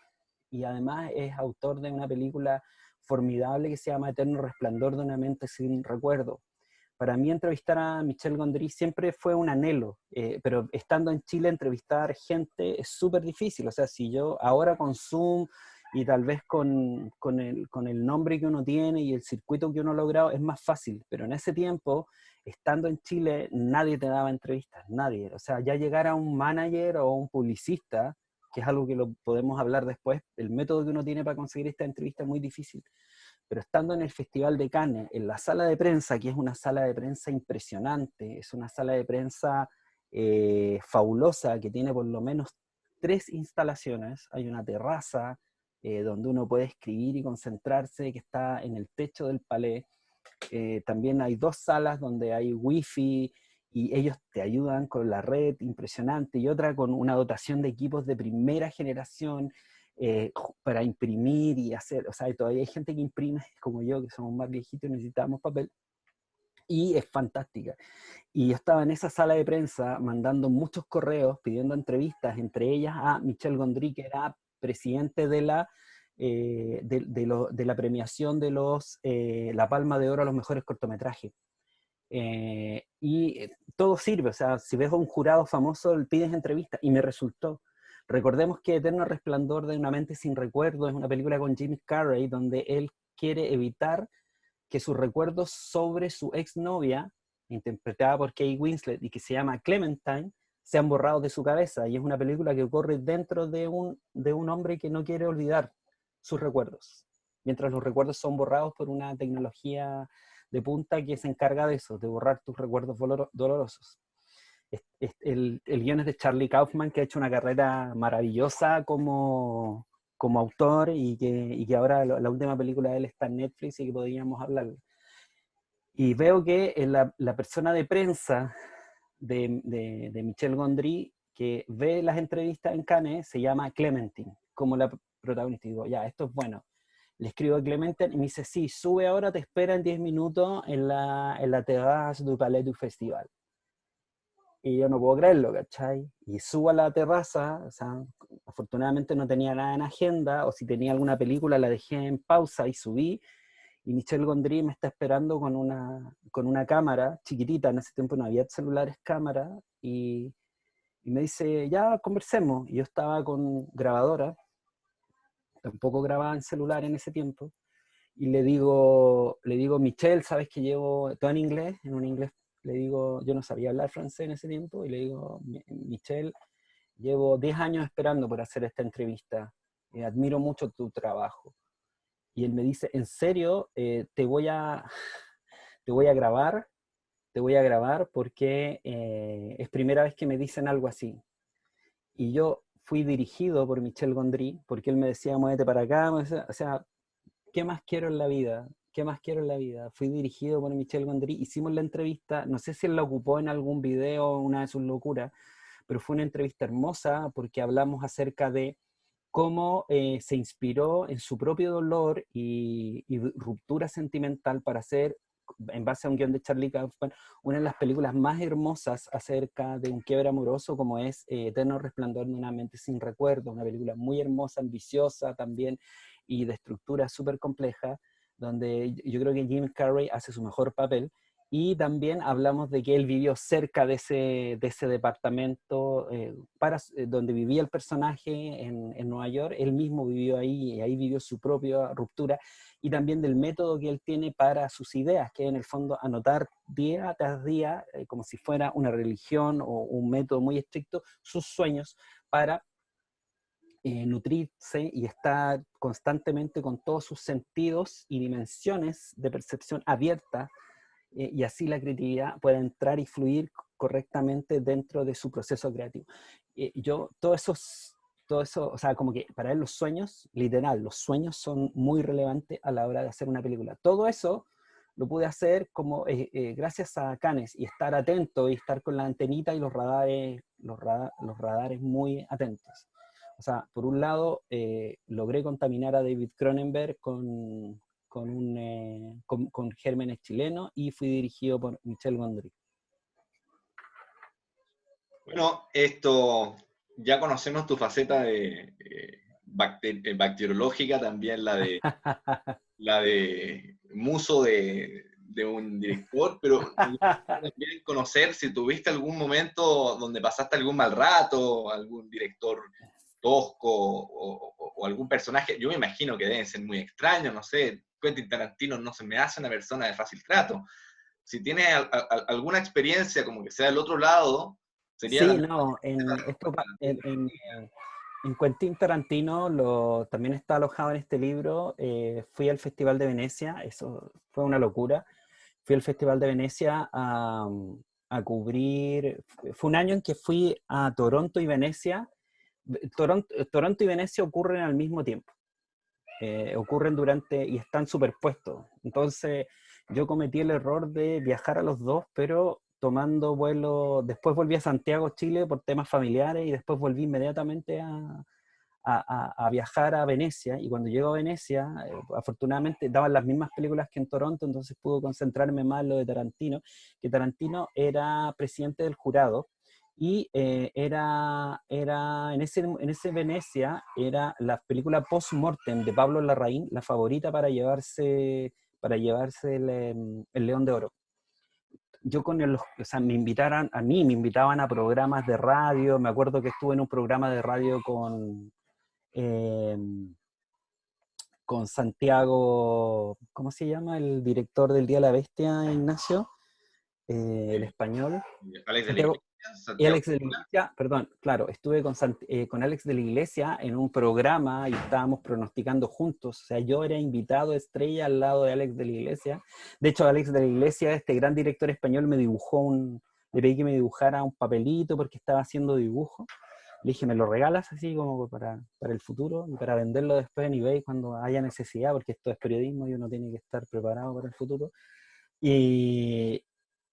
Speaker 1: Y además es autor de una película formidable que se llama Eterno Resplandor de una mente sin recuerdo. Para mí entrevistar a Michel Gondry siempre fue un anhelo, pero estando en Chile entrevistar gente es súper difícil. O sea, si yo ahora con Zoom y tal vez con el nombre que uno tiene y el circuito que uno ha logrado es más fácil, pero en ese tiempo, estando en Chile, nadie te daba entrevistas, nadie. O sea, ya llegar a un manager o un publicista, que es algo que lo podemos hablar después, el método que uno tiene para conseguir esta entrevista es muy difícil. Pero estando en el Festival de Cannes, en la sala de prensa, que es una sala de prensa impresionante, es una sala de prensa fabulosa, que tiene por lo menos 3 instalaciones, hay una terraza donde uno puede escribir y concentrarse, que está en el techo del palais. También hay 2 salas donde hay wifi, y ellos te ayudan con la red impresionante, y otra con una dotación de equipos de primera generación, para imprimir y hacer, o sea, todavía hay gente que imprime, como yo, que somos más viejitos y necesitamos papel, y es fantástica. Y yo estaba en esa sala de prensa mandando muchos correos, pidiendo entrevistas, entre ellas a Michel Gondry, que era presidente de la premiación de la Palma de Oro a los mejores cortometrajes. Todo sirve, o sea, si ves a un jurado famoso, pides entrevista, y me resultó. Recordemos que Eterno Resplandor de una mente sin recuerdo es una película con Jim Carrey, donde él quiere evitar que sus recuerdos sobre su exnovia, interpretada por Kate Winslet y que se llama Clementine, sean borrados de su cabeza. Y es una película que ocurre dentro de un hombre que no quiere olvidar sus recuerdos, mientras los recuerdos son borrados por una tecnología de punta que se encarga de eso, de borrar tus recuerdos dolorosos. El guion es de Charlie Kaufman, que ha hecho una carrera maravillosa como autor, y que ahora la última película de él está en Netflix y que podríamos hablar. Y veo que la persona de prensa de Michel Gondry, que ve las entrevistas en Cannes, se llama Clementine, como la protagonista. Y digo, ya, esto es bueno. Le escribo a Clementine y me dice, sí, sube ahora, te espera en 10 minutos en la terraza du Palais du Festival. Y yo no puedo creerlo, ¿cachai? Y subo a la terraza, o sea, afortunadamente no tenía nada en agenda, o si tenía alguna película la dejé en pausa y subí, y Michel Gondry me está esperando con una cámara chiquitita, en ese tiempo no había celulares cámara, y me dice, ya conversemos. Y yo estaba con grabadora, tampoco grababa en celular en ese tiempo, y le digo, Michel, ¿sabes que llevo todo en inglés? En un inglés, le digo, yo no sabía hablar francés en ese tiempo, y le digo, Michel, llevo 10 años esperando por hacer esta entrevista, admiro mucho tu trabajo. Y él me dice, ¿en serio? Te voy a grabar, te voy a grabar porque es primera vez que me dicen algo así. Y yo fui dirigido por Michel Gondry, porque él me decía, muévete para acá, o sea, ¿qué más quiero en la vida? ¿Qué más quiero en la vida? Fui dirigido por Michel Gondry, hicimos la entrevista, no sé si él la ocupó en algún video, una de sus locuras, pero fue una entrevista hermosa porque hablamos acerca de cómo se inspiró en su propio dolor y ruptura sentimental para hacer, en base a un guión de Charlie Kaufman, una de las películas más hermosas acerca de un quiebre amoroso, como es Eterno Resplandor de una mente sin recuerdo, una película muy hermosa, ambiciosa también, y de estructura súper compleja, donde yo creo que Jim Carrey hace su mejor papel, Y también hablamos de que él vivió cerca de ese departamento donde vivía el personaje en Nueva York. Él mismo vivió ahí y ahí vivió su propia ruptura. Y también del método que él tiene para sus ideas, que es en el fondo anotar día tras día, como si fuera una religión o un método muy estricto, sus sueños para nutrirse y estar constantemente con todos sus sentidos y dimensiones de percepción abiertas, y así la creatividad puede entrar y fluir correctamente dentro de su proceso creativo. Todo eso, o sea, como que para él los sueños, literal, los sueños son muy relevantes a la hora de hacer una película. Todo eso lo pude hacer como gracias a Cannes y estar atento y estar con la antenita y los radares muy atentos. O sea, por un lado, logré contaminar a David Cronenberg con gérmenes chilenos y fui dirigido por Michel Gondry.
Speaker 2: Bueno, esto, ya conocemos tu faceta de bacteriológica, también la de muso de un director, pero me gustaría también conocer si tuviste algún momento donde pasaste algún mal rato, algún director tosco o algún personaje. Yo me imagino que deben ser muy extraños, no sé, Quentin Tarantino no se me hace una persona de fácil trato. Si tienes alguna experiencia como que sea del otro lado, sería
Speaker 1: Sí,
Speaker 2: también...
Speaker 1: no, en Quentin Tarantino también está alojado en este libro. Fui al Festival de Venecia, eso fue una locura. Fui al Festival de Venecia a cubrir, fue un año en que fui a Toronto y Venecia. Toronto y Venecia ocurren al mismo tiempo, ocurren y están superpuestos. Entonces yo cometí el error de viajar a los dos, pero tomando vuelo, después volví a Santiago, Chile, por temas familiares, y después volví inmediatamente a viajar a Venecia, y cuando llego a Venecia, afortunadamente daban las mismas películas que en Toronto, entonces pude concentrarme más en lo de Tarantino, que Tarantino era presidente del jurado, y en ese Venecia, era la película Post-Mortem de Pablo Larraín, la favorita para llevarse el León de Oro. Yo o sea, me invitaban a programas de radio. Me acuerdo que estuve en un programa de radio eh, con Santiago, ¿cómo se llama? El director del Día de la Bestia, Ignacio, el español.
Speaker 2: Alex de la
Speaker 1: Santiago,
Speaker 2: Iglesia,
Speaker 1: y
Speaker 2: Santiago.
Speaker 1: Alex de la Iglesia, perdón, claro, estuve con Alex de la Iglesia en un programa y estábamos pronosticando juntos. O sea, yo era invitado estrella al lado de Alex de la Iglesia. De hecho, Alex de la Iglesia, este gran director español, le pedí que me dibujara un papelito porque estaba haciendo dibujo. Le dije, ¿me lo regalas así como para el futuro y para venderlo después en eBay cuando haya necesidad? Porque esto es periodismo y uno tiene que estar preparado para el futuro. Y,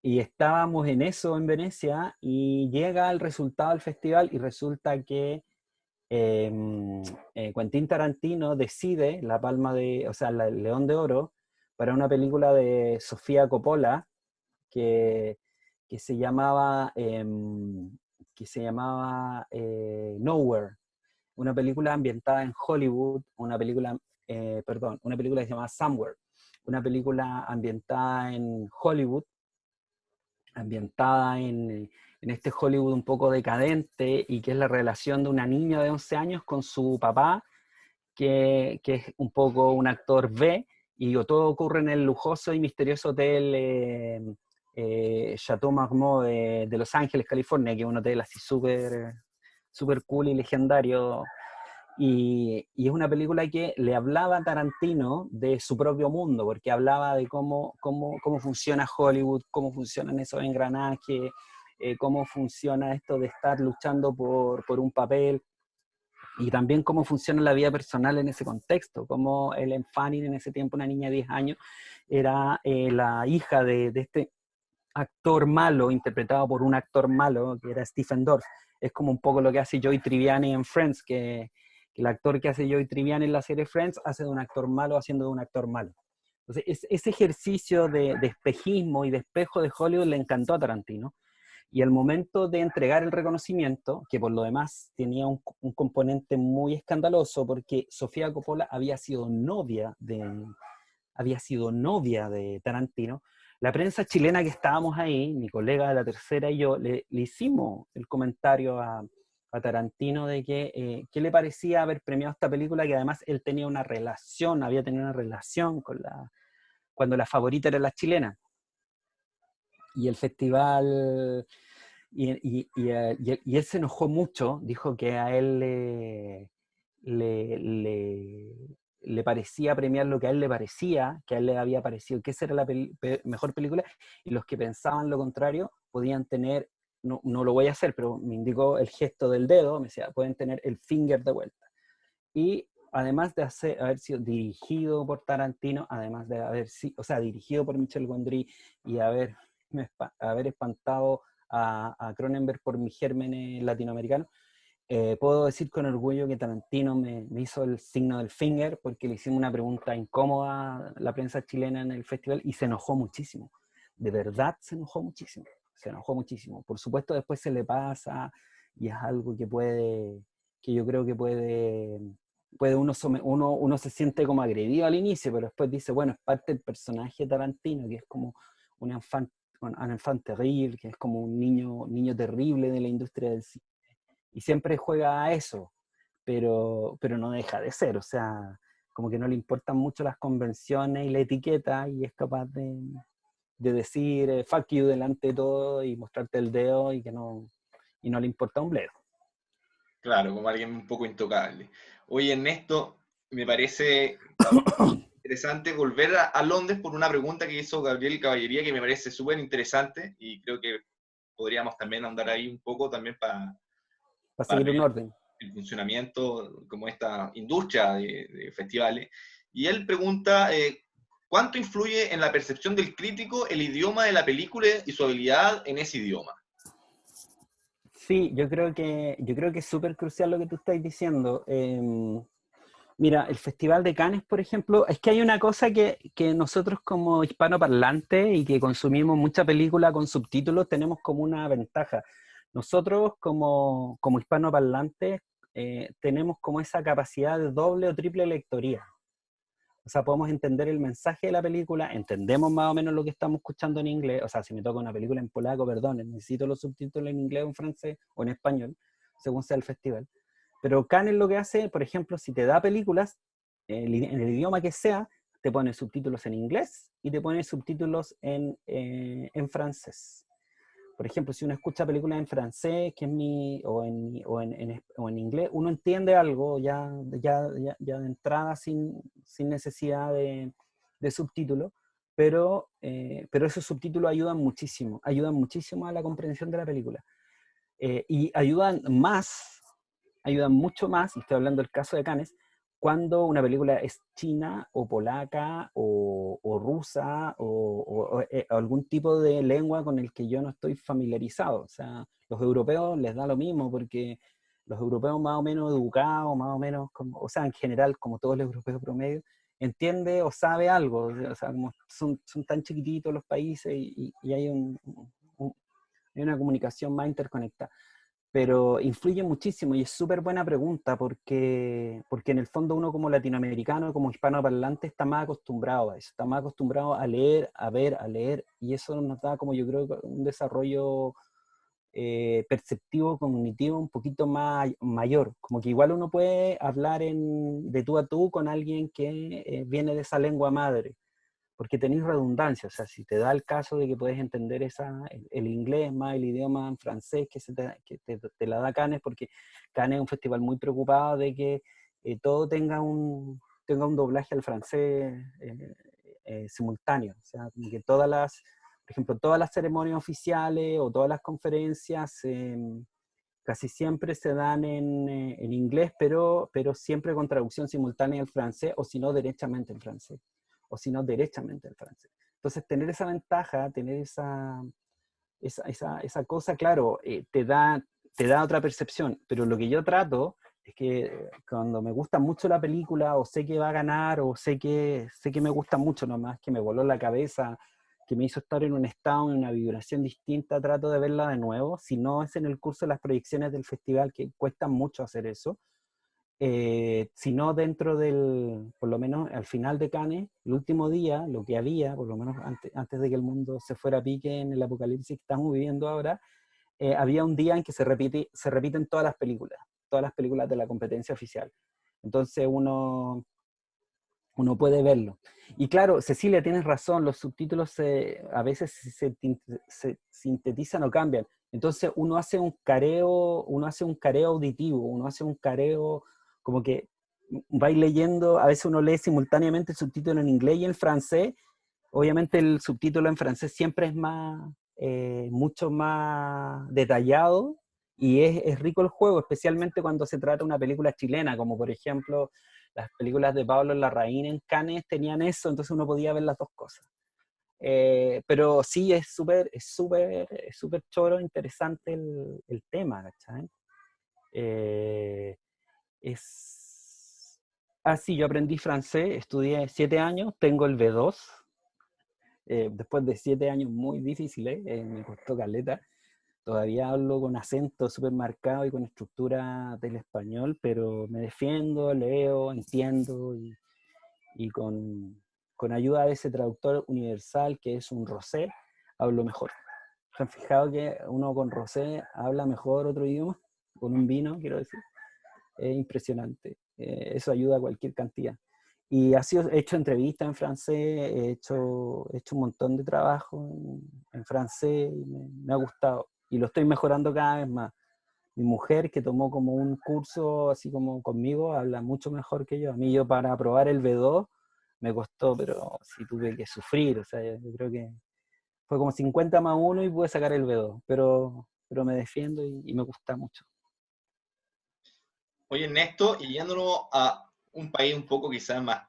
Speaker 1: y estábamos en eso en Venecia y llega el resultado del festival y resulta que Quentin Tarantino decide o sea, el León de Oro para una película de Sofía Coppola que, que se llamaba, Nowhere, una película ambientada en Hollywood, una película que se llama Somewhere, una película ambientada en Hollywood, ambientada en este Hollywood un poco decadente, y que es la relación de una niña de 11 años con su papá, que es un poco un actor B, y todo ocurre en el lujoso y misterioso hotel Chateau Marmont de Los Ángeles, California, que es un hotel así súper super cool y legendario. Y es una película que le hablaba a Tarantino de su propio mundo, porque hablaba de cómo funciona Hollywood, cómo funcionan esos engranajes, cómo funciona esto de estar luchando por un papel, y también cómo funciona la vida personal en ese contexto, cómo Ellen Fanning, en ese tiempo una niña de 10 años, era la hija de este actor malo, interpretado por un actor malo, que era Stephen Dorff. Es como un poco lo que hace Joey Tribbiani en Friends, que el actor que hace Joey Tribbiani en la serie Friends hace de un actor malo haciendo de un actor malo. Entonces, ese ejercicio de espejismo y de espejo de Hollywood le encantó a Tarantino. Y al momento de entregar el reconocimiento, que por lo demás tenía un componente muy escandaloso, porque Sofía Coppola había sido novia de Tarantino, La prensa chilena que estábamos ahí, mi colega de la tercera y yo, le hicimos el comentario a Tarantino de que qué le parecía haber premiado esta película, que además él tenía una relación, había tenido una relación con cuando la favorita era la chilena. Y el festival, y él se enojó mucho, dijo que a él le, le, le parecía premiar lo que a él le parecía, que a él le había parecido que esa era la mejor película, y los que pensaban lo contrario podían tener, no, no lo voy a hacer, pero me indicó el gesto del dedo, me decía, pueden tener el finger de vuelta. Y además de haber sido dirigido por Tarantino, además de haber sido, o sea, dirigido por Michel Gondry y haber espantado a Cronenberg por mis gérmenes latinoamericanos, puedo decir con orgullo que Tarantino me hizo el signo del finger porque le hicimos una pregunta incómoda a la prensa chilena en el festival y se enojó muchísimo. De verdad se enojó muchísimo. Se enojó muchísimo. Por supuesto después se le pasa y es algo que yo creo que puede uno se siente como agredido al inicio, pero después dice, bueno, es parte del personaje de Tarantino, que es como un enfant terrible, que es como un niño terrible de la industria del cine y siempre juega a eso, pero no deja de ser, o sea, como que no le importan mucho las convenciones y la etiqueta y es capaz de decir fuck you delante de todo y mostrarte el dedo y no le importa un bledo.
Speaker 2: Claro, como alguien un poco intocable. Oye, Ernesto, me parece interesante volver a Londres por una pregunta que hizo Gabriel Caballería que me parece súper interesante y creo que podríamos también andar ahí un poco también
Speaker 1: Para
Speaker 2: para
Speaker 1: seguir un
Speaker 2: ver
Speaker 1: orden.
Speaker 2: el funcionamiento como esta industria de festivales. Y él pregunta, ¿cuánto influye en la percepción del crítico el idioma de la película y su habilidad en ese idioma?
Speaker 1: Sí, yo creo que es súper crucial lo que tú estás diciendo. Mira, el Festival de Cannes, por ejemplo, es que hay una cosa que nosotros como hispanoparlantes y que consumimos mucha película con subtítulos tenemos como una ventaja. Nosotros como hispanoparlantes tenemos como esa capacidad de doble o triple lectoría. O sea, podemos entender el mensaje de la película, entendemos más o menos lo que estamos escuchando en inglés. O sea, si me toca una película en polaco, perdón, necesito los subtítulos en inglés o en francés o en español, según sea el festival. Pero Cannes lo que hace, por ejemplo, si te da películas, en el idioma que sea, te pone subtítulos en inglés y te pone subtítulos en francés. Por ejemplo, si uno escucha películas en francés que es o en inglés, uno entiende algo ya de entrada sin necesidad de subtítulos, pero esos subtítulos ayudan muchísimo a la comprensión de la película. Y ayudan mucho más, y estoy hablando del caso de Cannes, cuando una película es china o polaca o rusa o algún tipo de lengua con el que yo no estoy familiarizado. O sea, los europeos les da lo mismo porque los europeos más o menos educados, más o menos, o sea, en general, como todos los europeos promedio, entiende o sabe algo. O sea, como son tan chiquititos los países y hay hay una comunicación más interconectada, pero influye muchísimo y es súper buena pregunta porque en el fondo uno como latinoamericano, como hispanoparlante, está más acostumbrado a eso, está más acostumbrado a leer, a ver, a leer, y eso nos da como yo creo un desarrollo perceptivo, cognitivo un poquito más mayor, como que igual uno puede hablar de tú a tú con alguien que viene de esa lengua madre porque tenéis redundancia, o sea, si te da el caso de que puedes entender el inglés más el idioma en francés te la da Cannes, porque Cannes es un festival muy preocupado de que todo tenga un doblaje al francés simultáneo, o sea, como que por ejemplo, todas las ceremonias oficiales o todas las conferencias casi siempre se dan en inglés, pero siempre con traducción simultánea al francés, o si no, derechamente en francés o si no derechamente el francés. Entonces, tener esa ventaja, tener esa cosa, claro, te da otra percepción, pero lo que yo trato es que cuando me gusta mucho la película o sé que va a ganar o sé que me gusta mucho nomás, que me voló la cabeza, que me hizo estar en un estado, en una vibración distinta, trato de verla de nuevo, si no es en el curso de las proyecciones del festival, que cuesta mucho hacer eso, sino dentro del, por lo menos al final de Cannes, el último día, lo que había, por lo menos antes de que el mundo se fuera a pique en el apocalipsis que estamos viviendo ahora, había un día en que se repiten todas las películas de la competencia oficial. Entonces uno puede verlo. Y claro, Cecilia, tienes razón, los subtítulos a veces se sintetizan o cambian. Entonces uno hace un careo auditivo, uno hace un careo como que vais leyendo, a veces uno lee simultáneamente el subtítulo en inglés y en francés. Obviamente el subtítulo en francés siempre es mucho más detallado y es rico el juego, especialmente cuando se trata de una película chilena, como por ejemplo las películas de Pablo Larraín en Cannes tenían eso, entonces uno podía ver las dos cosas. Pero sí, es súper choro, interesante el tema, ¿cachai? Eh, sí, yo aprendí francés, estudié 7 años, tengo el B2, después de 7 años muy difíciles, me costó caleta. Todavía hablo con acento súper marcado y con estructura del español, pero me defiendo, leo, entiendo y con ayuda de ese traductor universal que es un Rosé, hablo mejor. ¿Se han fijado que uno con Rosé habla mejor otro idioma? Con un vino, quiero decir. Es impresionante. Eso ayuda a cualquier cantidad. Y he hecho entrevistas en francés, he hecho un montón de trabajo en francés y me ha gustado. Y lo estoy mejorando cada vez más. Mi mujer, que tomó como un curso así como conmigo, habla mucho mejor que yo. A mí yo para aprobar el B2 me costó, pero sí tuve que sufrir. O sea, yo creo que fue como 50 más 1 y pude sacar el B2. Pero me defiendo y me gusta mucho.
Speaker 2: Oye, Ernesto, y yéndonos a un país un poco quizás más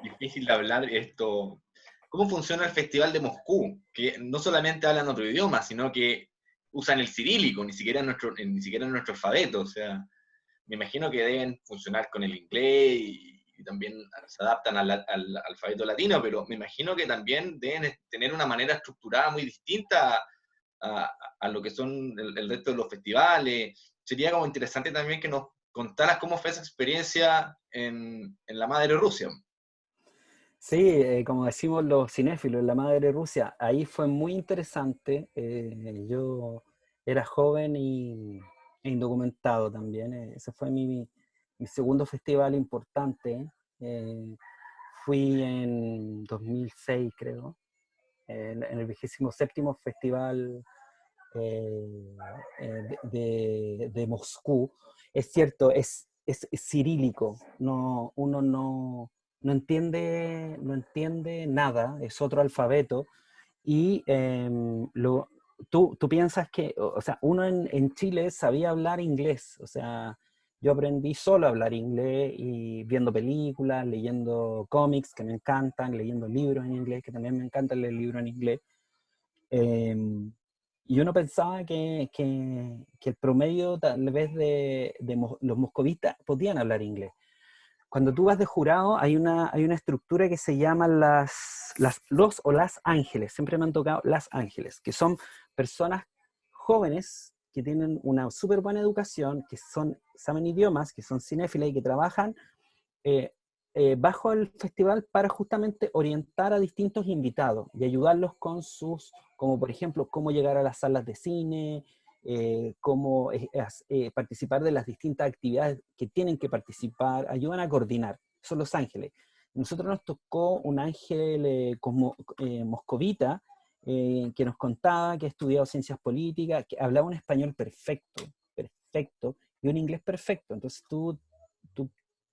Speaker 2: difícil de hablar, esto, ¿cómo funciona el Festival de Moscú? Que no solamente hablan otro idioma, sino que usan el cirílico, ni siquiera en nuestro alfabeto. O sea, me imagino que deben funcionar con el inglés y también se adaptan al alfabeto latino, pero me imagino que también deben tener una manera estructurada muy distinta a lo que son el resto de los festivales. Sería como interesante también que nos contaras cómo fue esa experiencia en la madre Rusia.
Speaker 1: Sí, como decimos los cinéfilos, la madre Rusia, ahí fue muy interesante. Yo era joven e indocumentado también. Ese fue mi segundo festival importante. Eh, Fui en 2006, creo, en el 27º Festival de Moscú. Es cierto, es cirílico, uno no entiende nada, es otro alfabeto, y tú piensas que, o sea, uno en Chile sabía hablar inglés, o sea, yo aprendí solo a hablar inglés y viendo películas, leyendo cómics que me encantan, leyendo libros en inglés, que también me encantan leer libros en inglés. Y uno pensaba que el promedio tal vez los moscovitas podían hablar inglés. Cuando tú vas de jurado hay una estructura que se llama los o las ángeles, siempre me han tocado las ángeles, que son personas jóvenes que tienen una súper buena educación, saben idiomas, que son cinéfilas y que trabajan eh, bajo el festival para justamente orientar a distintos invitados y ayudarlos con como por ejemplo, cómo llegar a las salas de cine, cómo participar de las distintas actividades que tienen que participar, ayudan a coordinar. Son los ángeles. Nosotros nos tocó un ángel moscovita que nos contaba que ha estudiado ciencias políticas, que hablaba un español perfecto, perfecto, y un inglés perfecto. Entonces tú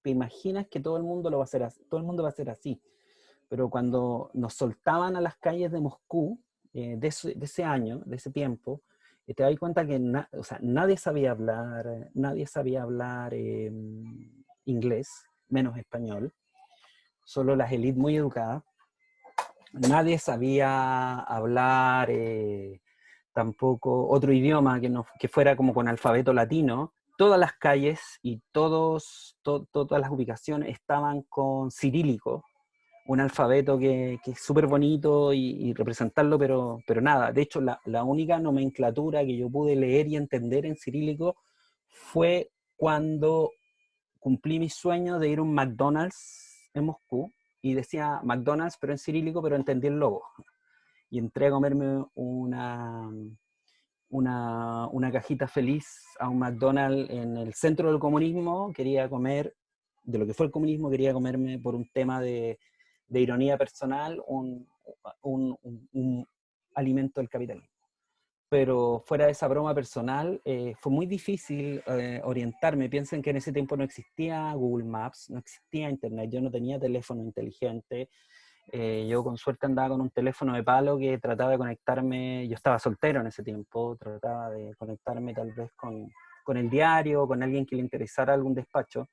Speaker 1: te imaginas que todo el mundo lo va a hacer así, todo el mundo va a ser así. Pero cuando nos soltaban a las calles de Moscú, de ese año, de ese tiempo, te das cuenta que o sea, nadie sabía hablar inglés, menos español, solo las élites muy educadas. Nadie sabía hablar tampoco otro idioma que fuera como con alfabeto latino. Todas las calles y todas las ubicaciones estaban con cirílico, un alfabeto que es súper bonito y representarlo, pero nada. De hecho, la única nomenclatura que yo pude leer y entender en cirílico fue cumplí mi sueño de ir a un McDonald's en Moscú, y decía McDonald's, pero en cirílico, pero entendí el logo. Y entré a comerme una cajita feliz a un McDonald's en el centro del comunismo. Quería comer, de lo que fue el comunismo, quería comerme por un tema de ironía personal un alimento del capitalismo. Pero fuera de esa broma personal, fue muy difícil orientarme. Piensen que en ese tiempo no existía Google Maps, no existía Internet, yo no tenía teléfono inteligente. Yo con suerte andaba con un teléfono de palo que trataba de conectarme, yo estaba soltero en ese tiempo, trataba de conectarme tal vez con el diario, con alguien que le interesara algún despacho,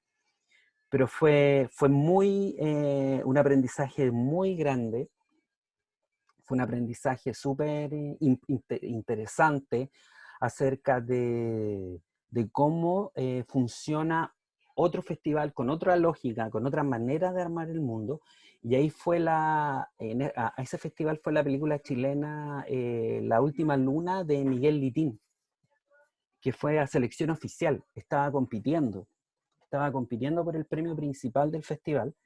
Speaker 1: pero fue un aprendizaje muy grande, fue un aprendizaje súper interesante acerca de cómo funciona otro festival con otra lógica, con otra manera de armar el mundo. Y ahí fue a ese festival fue la película chilena La Última Luna de Miguel Litín, que fue a selección oficial, estaba compitiendo por el premio principal del festival,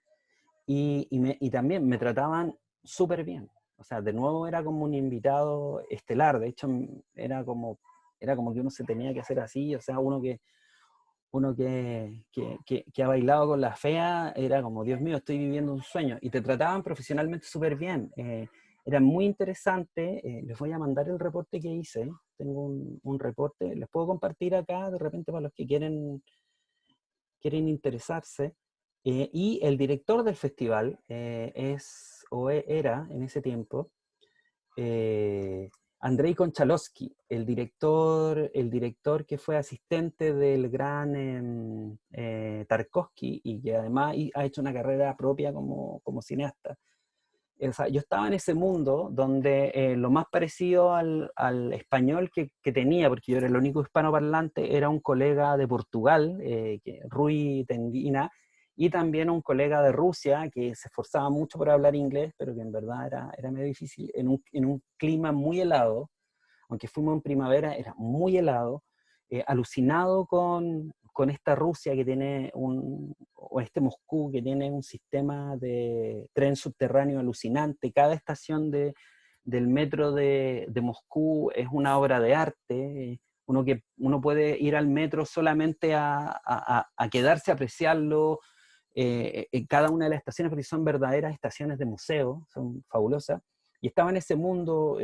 Speaker 1: y también me trataban súper bien. O sea, de nuevo era como un invitado estelar. De hecho, era como que uno se tenía que hacer así. O sea, uno que ha bailado con la fea, era como, Dios mío, estoy viviendo un sueño. Y te trataban profesionalmente súper bien. Era muy interesante. Les voy a mandar el reporte que hice. Tengo un reporte, les puedo compartir acá de repente para los que quieren interesarse. Y el director del festival era en ese tiempo Andrei Konchalovsky, el director que fue asistente del gran Tarkovsky, y que además ha hecho una carrera propia como cineasta. O sea, yo estaba en ese mundo donde lo más parecido al español que tenía, porque yo era el único hispanoparlante, era un colega de Portugal, Rui Tenguina, y también un colega de Rusia que se esforzaba mucho por hablar inglés, pero que en verdad era medio difícil, en un clima muy helado. Aunque fuimos en primavera, era muy helado, alucinado con esta Rusia que tiene o este Moscú que tiene un sistema de tren subterráneo alucinante. Cada estación del metro de Moscú es una obra de arte. Uno puede ir al metro solamente a quedarse a apreciarlo en cada una de las estaciones, porque son verdaderas estaciones de museo, son fabulosas. Y estaba en ese mundo,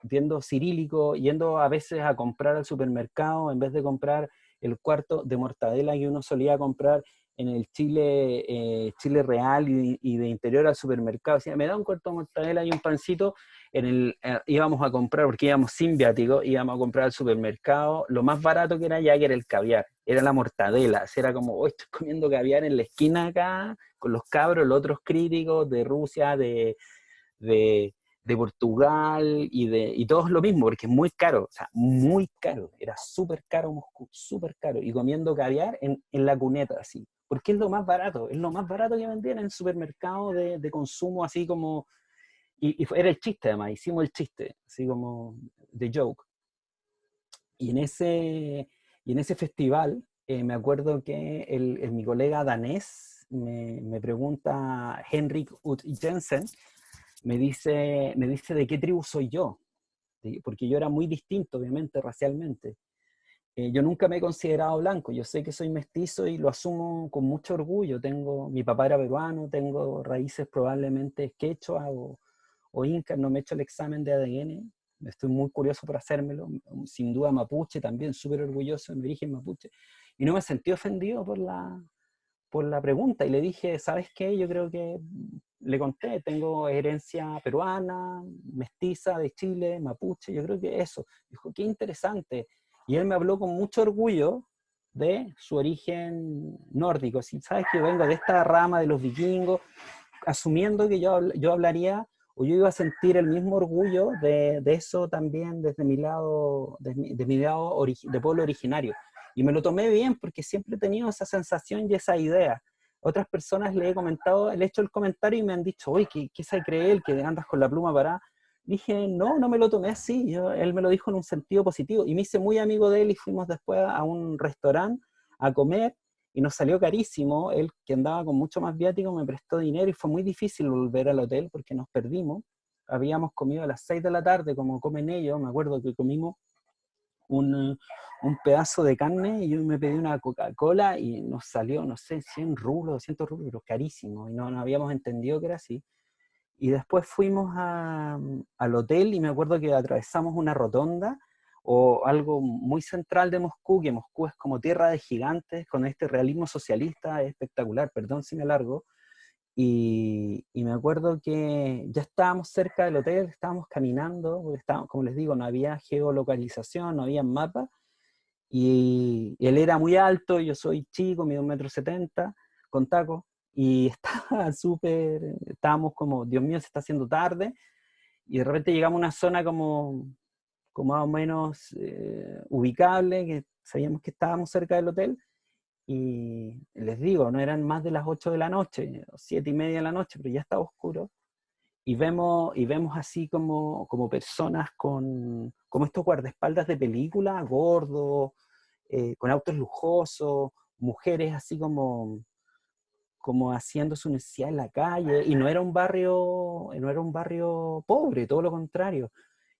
Speaker 1: viendo cirílico, yendo a veces a comprar al supermercado, en vez de comprar el cuarto de mortadela que uno solía comprar en el Chile real y de interior al supermercado. Decía, me da un cuarto de mortadela y un pancito. Íbamos a comprar, porque íbamos sin viático, íbamos a comprar al supermercado lo más barato que era, ya que era el caviar, era la mortadela. Era como, oh, estoy comiendo caviar en la esquina acá, con los cabros, los otros críticos de Rusia, de, de Portugal y todos lo mismo, porque es muy caro, o sea, muy caro, era súper caro Moscú, súper caro, y comiendo caviar en la cuneta, así, porque es lo más barato que vendían en el supermercado de consumo, así como, era el chiste además, hicimos el chiste, así como the joke. Y en ese festival, me acuerdo que mi colega danés me pregunta, Henrik Ut Jensen, me dice de qué tribu soy yo, porque yo era muy distinto, obviamente, racialmente. Yo nunca me he considerado blanco, yo sé que soy mestizo y lo asumo con mucho orgullo. Mi papá era peruano, tengo raíces probablemente quechua o incas, no me he hecho el examen de ADN, estoy muy curioso por hacérmelo, sin duda mapuche también, súper orgulloso de mi origen mapuche, y no me sentí ofendido por la pregunta, y le dije, ¿sabes qué? Yo creo que le conté, tengo herencia peruana, mestiza de Chile, mapuche, yo creo que eso. Dijo, qué interesante. Y él me habló con mucho orgullo de su origen nórdico. Si sabes que yo vengo de esta rama de los vikingos, asumiendo que yo hablaría, o yo iba a sentir el mismo orgullo de eso también desde mi lado, de mi lado de pueblo originario. Y me lo tomé bien porque siempre he tenido esa sensación y esa idea. Otras personas le he comentado, le he hecho el comentario y me han dicho, oye, ¿qué se cree él, que andas con la pluma parada? Dije, no me lo tomé así, él me lo dijo en un sentido positivo, y me hice muy amigo de él y fuimos después a un restaurante a comer, y nos salió carísimo. Él, que andaba con mucho más viático, me prestó dinero y fue muy difícil volver al hotel porque nos perdimos. Habíamos comido a las 6 de la tarde, como comen ellos. Me acuerdo que comimos un pedazo de carne y yo me pedí una Coca-Cola y nos salió, no sé, 100 rublos, 200 rublos, pero carísimo, y no habíamos entendido que era así. Y después fuimos al hotel y me acuerdo que atravesamos una rotonda o algo muy central de Moscú, que Moscú es como tierra de gigantes, con este realismo socialista espectacular, perdón si me largo, y me acuerdo que ya estábamos cerca del hotel, estábamos caminando, porque estábamos, como les digo, no había geolocalización, no había mapa, y él era muy alto, yo soy chico, mido 1,70 m, con tacos, y estaba súper, estábamos como, Dios mío, se está haciendo tarde, y de repente llegamos a una zona como más o menos ubicable, que sabíamos que estábamos cerca del hotel, y les digo, no eran más de las 8 de la noche, 7:30 de la noche, pero ya estaba oscuro, y vemos así como personas como estos guardaespaldas de película, gordos, con autos lujosos, mujeres así como haciendo su necesidad en la calle, y no era un barrio pobre, todo lo contrario.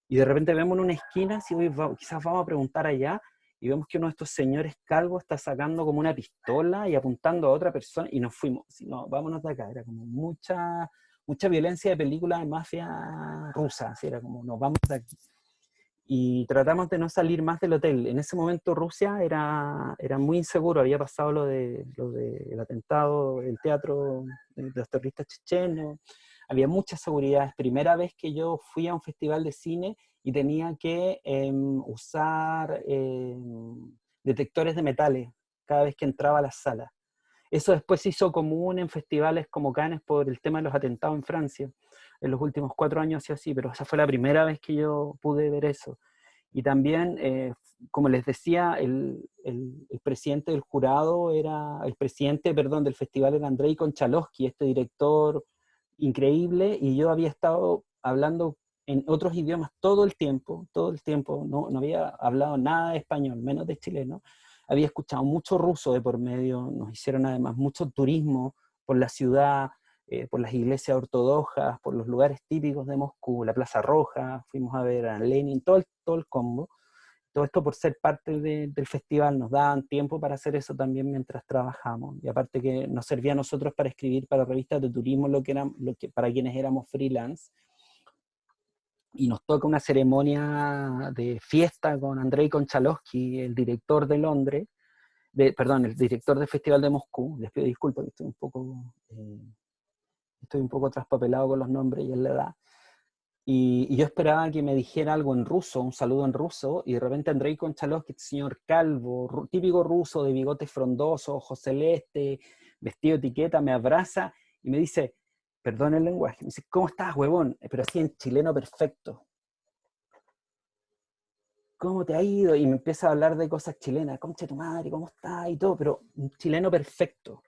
Speaker 1: Y de repente vemos en una esquina, si hoy quizás vamos a preguntar allá, y vemos que uno de estos señores calvos está sacando como una pistola y apuntando a otra persona, y nos fuimos, si no, vámonos de acá, era como mucha violencia de película de mafia rusa, así era como, nos vamos de aquí. Y tratamos de no salir más del hotel. En ese momento Rusia era muy inseguro, había pasado el atentado, el teatro de los terroristas chechenos, había mucha seguridad. Es primera vez que yo fui a un festival de cine y tenía que usar detectores de metales cada vez que entraba a la sala. Eso después se hizo común en festivales como Cannes por el tema de los atentados en Francia. En los últimos 4 años y así, pero esa fue la primera vez que yo pude ver eso. Y también, como les decía, el presidente del jurado era, el presidente, perdón, del festival era Andrei Konchalovsky, este director increíble, y yo había estado hablando en otros idiomas todo el tiempo, no había hablado nada de español, menos de chileno, había escuchado mucho ruso de por medio, nos hicieron además mucho turismo por la ciudad, por las iglesias ortodoxas, por los lugares típicos de Moscú, la Plaza Roja, fuimos a ver a Lenin, todo el combo. Todo esto por ser parte del festival, nos daban tiempo para hacer eso también mientras trabajamos. Y aparte que nos servía a nosotros para escribir para revistas de turismo, para quienes éramos freelance. Y nos toca una ceremonia de fiesta con Andrei Konchalovsky, el director de Londres, el director del Festival de Moscú. Les pido disculpas, que estoy un poco traspapelado con los nombres y en la edad. Y yo esperaba que me dijera algo en ruso, un saludo en ruso, y de repente Andrei Konchalovsky, este señor calvo, típico ruso, de bigotes frondosos, ojos celeste, vestido de etiqueta, me abraza y me dice, perdón el lenguaje, me dice, ¿cómo estás, huevón? Pero así en chileno perfecto. ¿Cómo te ha ido? Y me empieza a hablar de cosas chilenas, concha tu madre, ¿cómo estás? Y todo, pero un chileno perfecto.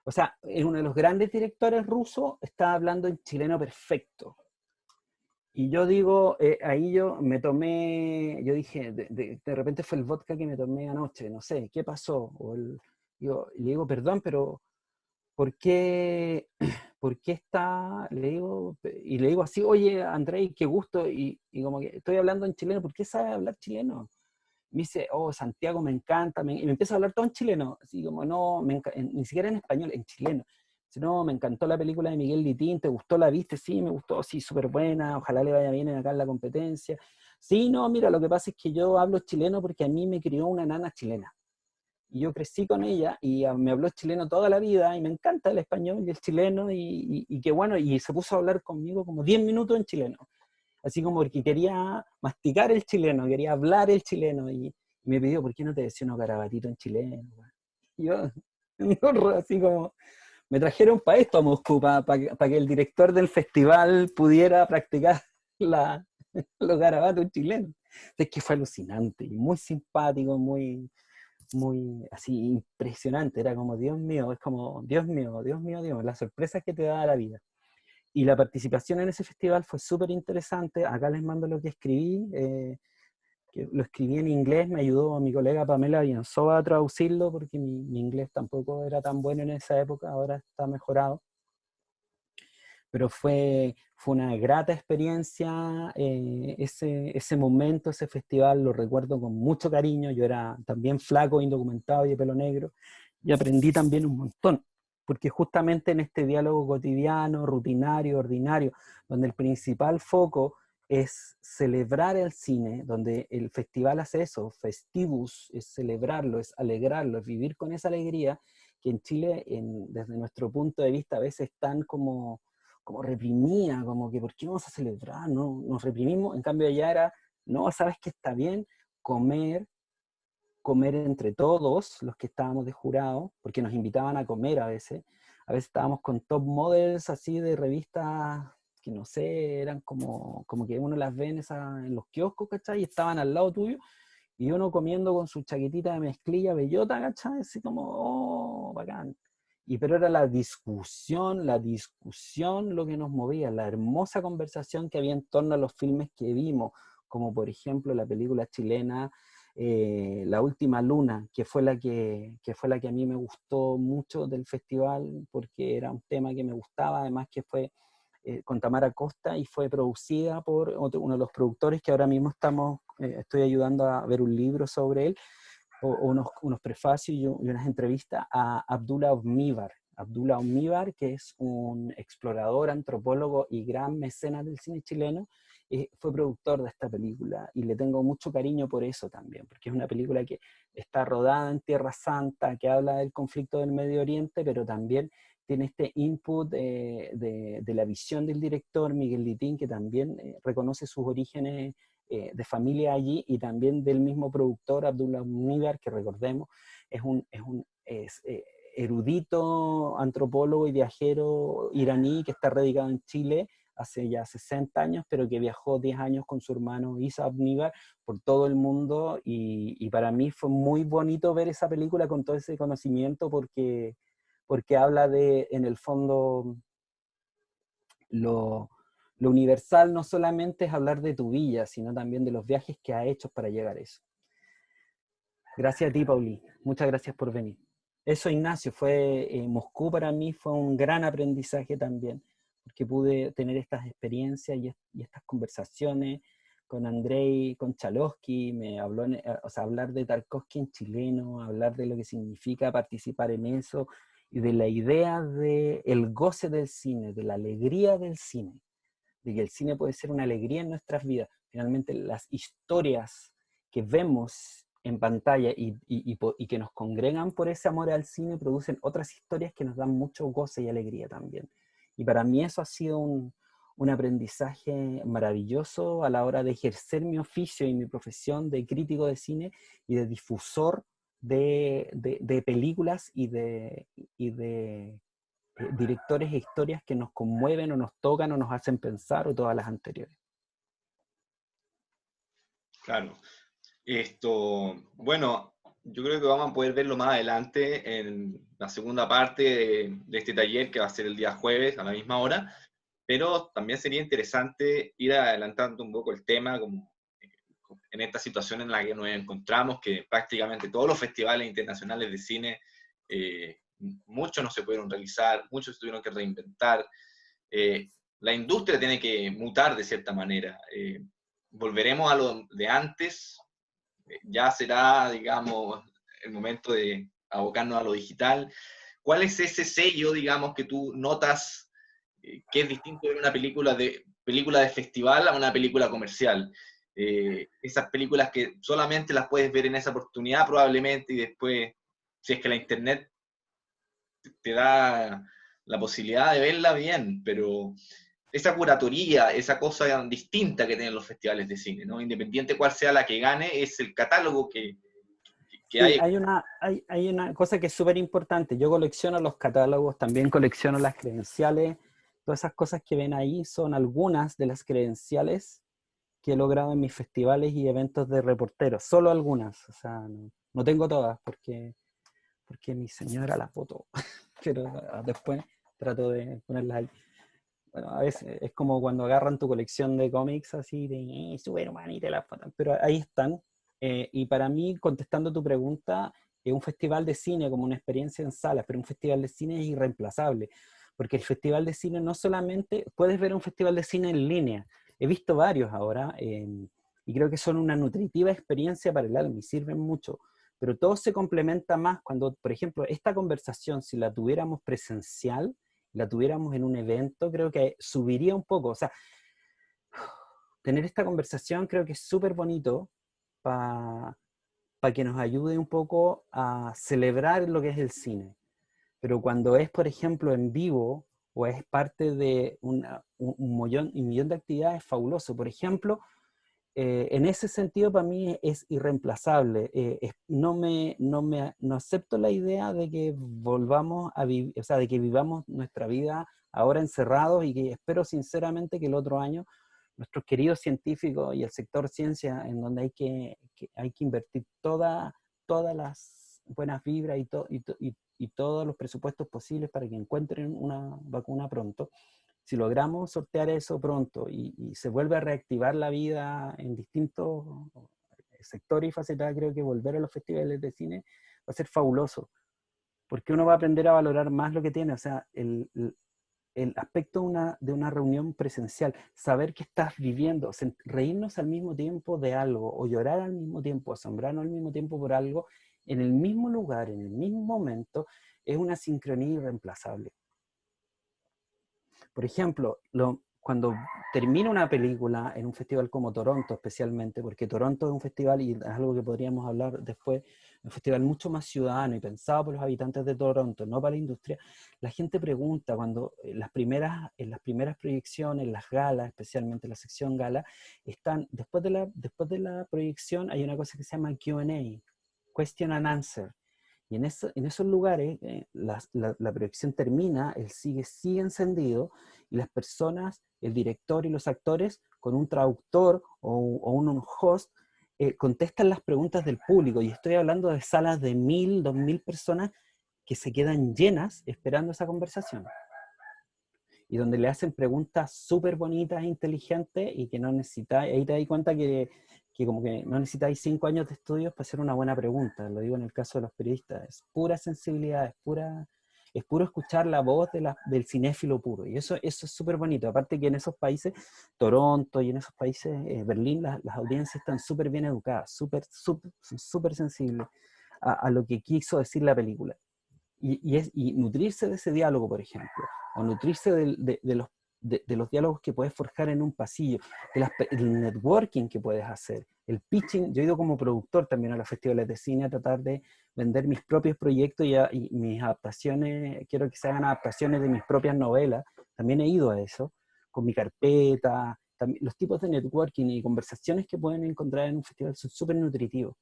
Speaker 1: O sea, es uno de los grandes directores rusos, está hablando en chileno perfecto. Y yo digo, ahí yo dije, de repente fue el vodka que me tomé anoche, no sé, ¿qué pasó? Y le digo, perdón, pero ¿por qué, por qué está? Y le digo así, oye, Andrei, qué gusto, y como que estoy hablando en chileno, ¿por qué sabe hablar chileno? Me dice, oh, Santiago me encanta, y me empieza a hablar todo en chileno, así como, no, ni siquiera en español, en chileno. Dice, no, me encantó la película de Miguel Litín, ¿te gustó? ¿La viste? Sí, me gustó, sí, súper buena, ojalá le vaya bien acá en la competencia. Sí, no, mira, lo que pasa es que yo hablo chileno porque a mí me crió una nana chilena. Y yo crecí con ella y me habló chileno toda la vida y me encanta el español y el chileno y qué bueno, y se puso a hablar conmigo como 10 minutos en chileno, así como porque quería masticar el chileno, quería hablar el chileno, y me pidió, ¿por qué no te decía unos garabatito en chileno? Y yo, así como, me trajeron para esto a Moscú, para que el director del festival pudiera practicar la, los garabatos chilenos. Es que fue alucinante, y muy simpático, muy así impresionante, era como, Dios mío, es como, Dios mío, Dios mío, Dios mío, las sorpresas que te da la vida. Y la participación en ese festival fue súper interesante. Acá les mando lo que escribí, que lo escribí en inglés, me ayudó mi colega Pamela Bianzova a traducirlo, porque mi inglés tampoco era tan bueno en esa época, ahora está mejorado. Pero fue una grata experiencia, ese momento, ese festival, lo recuerdo con mucho cariño. Yo era también flaco, indocumentado y de pelo negro, y aprendí también un montón, porque justamente en este diálogo cotidiano, rutinario, ordinario, donde el principal foco es celebrar el cine, donde el festival hace eso, festivus, es celebrarlo, es alegrarlo, es vivir con esa alegría, que en Chile, desde nuestro punto de vista, a veces están como reprimía, como que ¿por qué vamos a celebrar? No, nos reprimimos, en cambio allá era, no, sabes que está bien comer, comer entre todos los que estábamos de jurado, porque nos invitaban a comer a veces estábamos con top models así de revistas que no sé, eran como que uno las ve en los kioscos, ¿cachai? Y estaban al lado tuyo, y uno comiendo con su chaquetita de mezclilla, bellota, ¿cachai? Así como, oh, bacán. Pero era la discusión lo que nos movía, la hermosa conversación que había en torno a los filmes que vimos, como por ejemplo la película chilena La Última Luna, que fue la que a mí me gustó mucho del festival, porque era un tema que me gustaba, además que fue con Tamara Costa, y fue producida por uno de los productores que ahora mismo estoy ayudando a ver un libro sobre él, o unos prefacios y unas entrevistas a Abdullah Omívar. Abdullah Omívar, que es un explorador, antropólogo y gran mecenas del cine chileno, fue productor de esta película, y le tengo mucho cariño por eso también, porque es una película que está rodada en Tierra Santa, que habla del conflicto del Medio Oriente, pero también tiene este input de la visión del director Miguel Litín, que también reconoce sus orígenes de familia allí, y también del mismo productor Abdullah Omívar, que recordemos es erudito, antropólogo y viajero iraní que está radicado en Chile hace ya 60 años, pero que viajó 10 años con su hermano Isa Omívar por todo el mundo, y para mí fue muy bonito ver esa película con todo ese conocimiento, porque habla en el fondo, lo universal no solamente es hablar de tu villa, sino también de los viajes que ha hecho para llegar a eso. Gracias a ti, Pauli. Muchas gracias por venir. Eso, Ignacio, Moscú para mí fue un gran aprendizaje también, porque pude tener estas experiencias y estas conversaciones con Andrei Konchalovsky. Me habló, hablar de Tarkovsky en chileno, hablar de lo que significa participar en eso, y de la idea del goce del cine, de la alegría del cine, de que el cine puede ser una alegría en nuestras vidas. Finalmente, las historias que vemos en pantalla y que nos congregan por ese amor al cine producen otras historias que nos dan mucho goce y alegría también. Y para mí eso ha sido un aprendizaje maravilloso a la hora de ejercer mi oficio y mi profesión de crítico de cine y de difusor de películas y de directores e historias que nos conmueven o nos tocan o nos hacen pensar, o todas las anteriores.
Speaker 2: Claro. Bueno, yo creo que vamos a poder verlo más adelante en la segunda parte de este taller, que va a ser el día jueves a la misma hora, pero también sería interesante ir adelantando un poco el tema, como en esta situación en la que nos encontramos, que prácticamente todos los festivales internacionales de cine, muchos no se pudieron realizar, muchos se tuvieron que reinventar. La industria tiene que mutar de cierta manera. Volveremos a lo de antes, ya será, digamos, el momento de abocarnos a lo digital. ¿Cuál es ese sello, digamos, que tú notas que es distinto de una película de festival a una película comercial? Esas películas que solamente las puedes ver en esa oportunidad probablemente, y después, si es que la internet te da la posibilidad de verla, bien, pero esa curatoría, esa cosa distinta que tienen los festivales de cine, ¿no? Independiente cuál sea la que gane, es el catálogo que
Speaker 1: Sí,
Speaker 2: hay.
Speaker 1: hay una cosa que es súper importante. Yo colecciono los catálogos, también colecciono las credenciales. Todas esas cosas que ven ahí son algunas de las credenciales que he logrado en mis festivales y eventos de reporteros. Solo algunas, o sea, no tengo todas, porque mi señora las votó. Pero después trato de ponerlas ahí. bueno, a veces es como cuando agarran tu colección de cómics así de Superman y te la patan, pero ahí están. Y para mí, contestando tu pregunta, un festival de cine como una experiencia en salas, pero un festival de cine es irreemplazable, porque el festival de cine no solamente, puedes ver un festival de cine en línea, he visto varios ahora, y creo que son una nutritiva experiencia para el alma y sirven mucho, pero todo se complementa más cuando, por ejemplo, esta conversación, si la tuviéramos presencial, la tuviéramos en un evento, creo que subiría un poco. O sea, tener esta conversación creo que es súper bonito para que nos ayude un poco a celebrar lo que es el cine. Pero cuando es, por ejemplo, en vivo o es parte de un millón de actividades, es fabuloso. Por ejemplo, en ese sentido para mí es irreemplazable. No acepto la idea de que volvamos a vivir, o sea, de que vivamos nuestra vida ahora encerrados y que espero sinceramente que el otro año nuestros queridos científicos y el sector ciencia, en donde hay que invertir todas las buenas vibras y todos los presupuestos posibles para que encuentren una vacuna pronto. Si logramos sortear eso pronto y se vuelve a reactivar la vida en distintos sectores y facetas, creo que volver a los festivales de cine va a ser fabuloso, porque uno va a aprender a valorar más lo que tiene, o sea, el aspecto de una reunión presencial, saber que estás viviendo, reírnos al mismo tiempo de algo, o llorar al mismo tiempo, asombrarnos al mismo tiempo por algo, en el mismo lugar, en el mismo momento, es una sincronía irreemplazable. Por ejemplo, cuando termina una película en un festival como Toronto especialmente, porque Toronto es un festival, y es algo que podríamos hablar después, un festival mucho más ciudadano y pensado por los habitantes de Toronto, no para la industria, la gente pregunta cuando en las primeras proyecciones, las galas, especialmente la sección gala, después de la proyección hay una cosa que se llama Q&A, Question and Answer. Y en esos lugares la proyección termina, sigue encendido, y las personas, el director y los actores, con un traductor o un host, contestan las preguntas del público. Y estoy hablando de salas de 1000, 2000 personas que se quedan llenas esperando esa conversación. Y donde le hacen preguntas súper bonitas e inteligentes y que no necesitáis, ahí te das cuenta que como que no necesitáis 5 años de estudios para hacer una buena pregunta. Lo digo en el caso de los periodistas, es pura sensibilidad, es puro escuchar la voz del cinéfilo puro. Y eso es súper bonito. Aparte que en esos países, Toronto y en esos países, Berlín, las audiencias están súper bien educadas, súper sensibles a lo que quiso decir la película. Y nutrirse de ese diálogo, por ejemplo, o nutrirse de los diálogos que puedes forjar en un pasillo, del networking que puedes hacer, el pitching. Yo he ido como productor también a los festivales de cine a tratar de vender mis propios proyectos y mis adaptaciones, quiero que se hagan adaptaciones de mis propias novelas, también he ido a eso, con mi carpeta. También, los tipos de networking y conversaciones que pueden encontrar en un festival son súper nutritivos.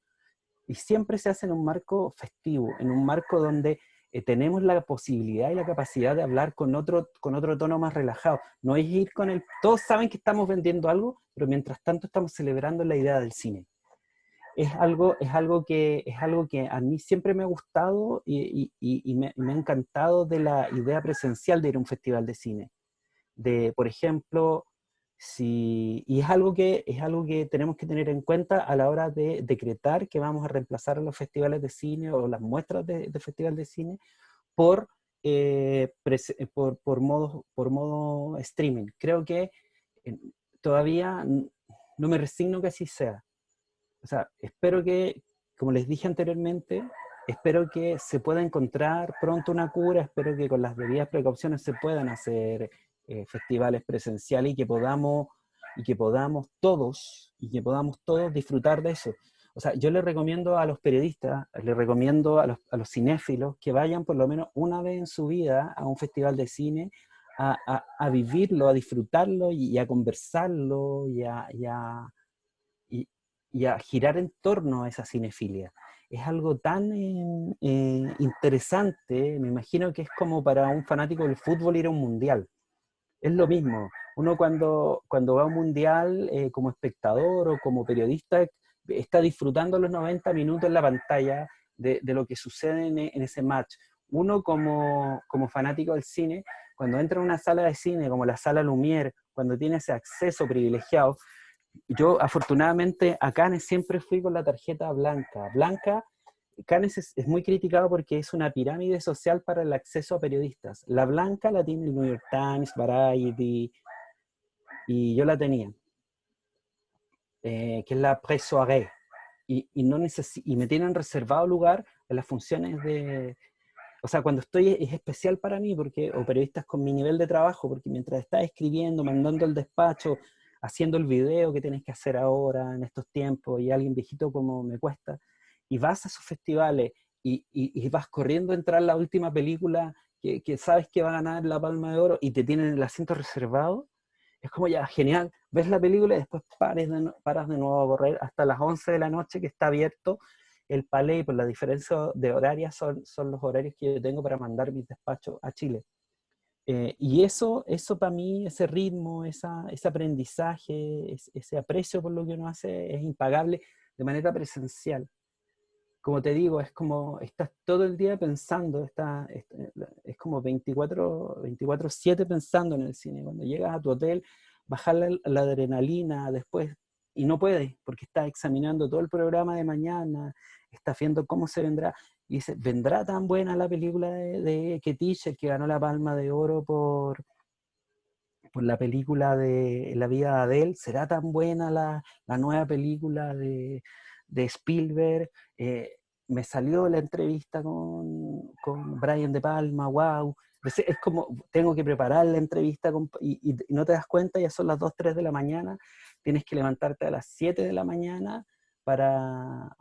Speaker 1: Y siempre se hace en un marco festivo, en un marco donde tenemos la posibilidad y la capacidad de hablar con otro tono más relajado. No es ir con todos saben que estamos vendiendo algo, pero mientras tanto estamos celebrando la idea del cine. Es algo que a mí siempre me ha gustado y me ha encantado de la idea presencial de ir a un festival de cine. Por ejemplo, y es algo que tenemos que tener en cuenta a la hora de decretar que vamos a reemplazar a los festivales de cine o las muestras de festival de cine por, por modo streaming. Creo que todavía no me resigno que así sea. O sea, espero que, como les dije anteriormente, espero que se pueda encontrar pronto una cura, espero que con las debidas precauciones se puedan hacer festivales presenciales y que podamos todos disfrutar de eso. O sea, yo les recomiendo a los periodistas, les recomiendo a los cinéfilos que vayan por lo menos una vez en su vida a un festival de cine a vivirlo, a disfrutarlo y a conversarlo y a girar en torno a esa cinefilia. Es algo tan interesante, me imagino que es como para un fanático del fútbol ir a un mundial. Es lo mismo. Uno cuando va a un mundial como espectador o como periodista está disfrutando los 90 minutos en la pantalla de lo que sucede en ese match. Uno como fanático del cine cuando entra a una sala de cine como la Sala Lumière, cuando tiene ese acceso privilegiado, yo afortunadamente a Cannes siempre fui con la tarjeta blanca. Cannes es muy criticado porque es una pirámide social para el acceso a periodistas. La blanca la tiene el New York Times, Variety, y yo la tenía, que es la Presse Soirée. Y me tienen reservado lugar en las funciones de... O sea, cuando estoy es especial para mí, o periodistas con mi nivel de trabajo, porque mientras estás escribiendo, mandando el despacho, haciendo el video que tienes que hacer ahora, en estos tiempos, y alguien viejito como me cuesta, y vas a esos festivales, y vas corriendo a entrar a la última película que sabes que va a ganar la Palma de Oro, y te tienen el asiento reservado, es como ya, genial, ves la película y después paras de nuevo a correr hasta las 11 de la noche que está abierto el Palais, y por la diferencia de horarias son los horarios que yo tengo para mandar mis despachos a Chile. Y eso para mí, ese ritmo, ese aprendizaje, ese aprecio por lo que uno hace es impagable de manera presencial. Como te digo, es como estás todo el día pensando, es como 24/7 pensando en el cine. Cuando llegas a tu hotel, bajar la adrenalina después, y no puedes, porque estás examinando todo el programa de mañana, estás viendo cómo se vendrá, y dices, ¿vendrá tan buena la película de Kate Blanchett, que ganó la Palma de Oro por la película de La vida de Adele? ¿Será tan buena la nueva película de Spielberg? Me salió la entrevista con Brian De Palma, wow. Es como, tengo que preparar la entrevista y no te das cuenta, ya son las 2, 3 de la mañana, tienes que levantarte a las 7 de la mañana para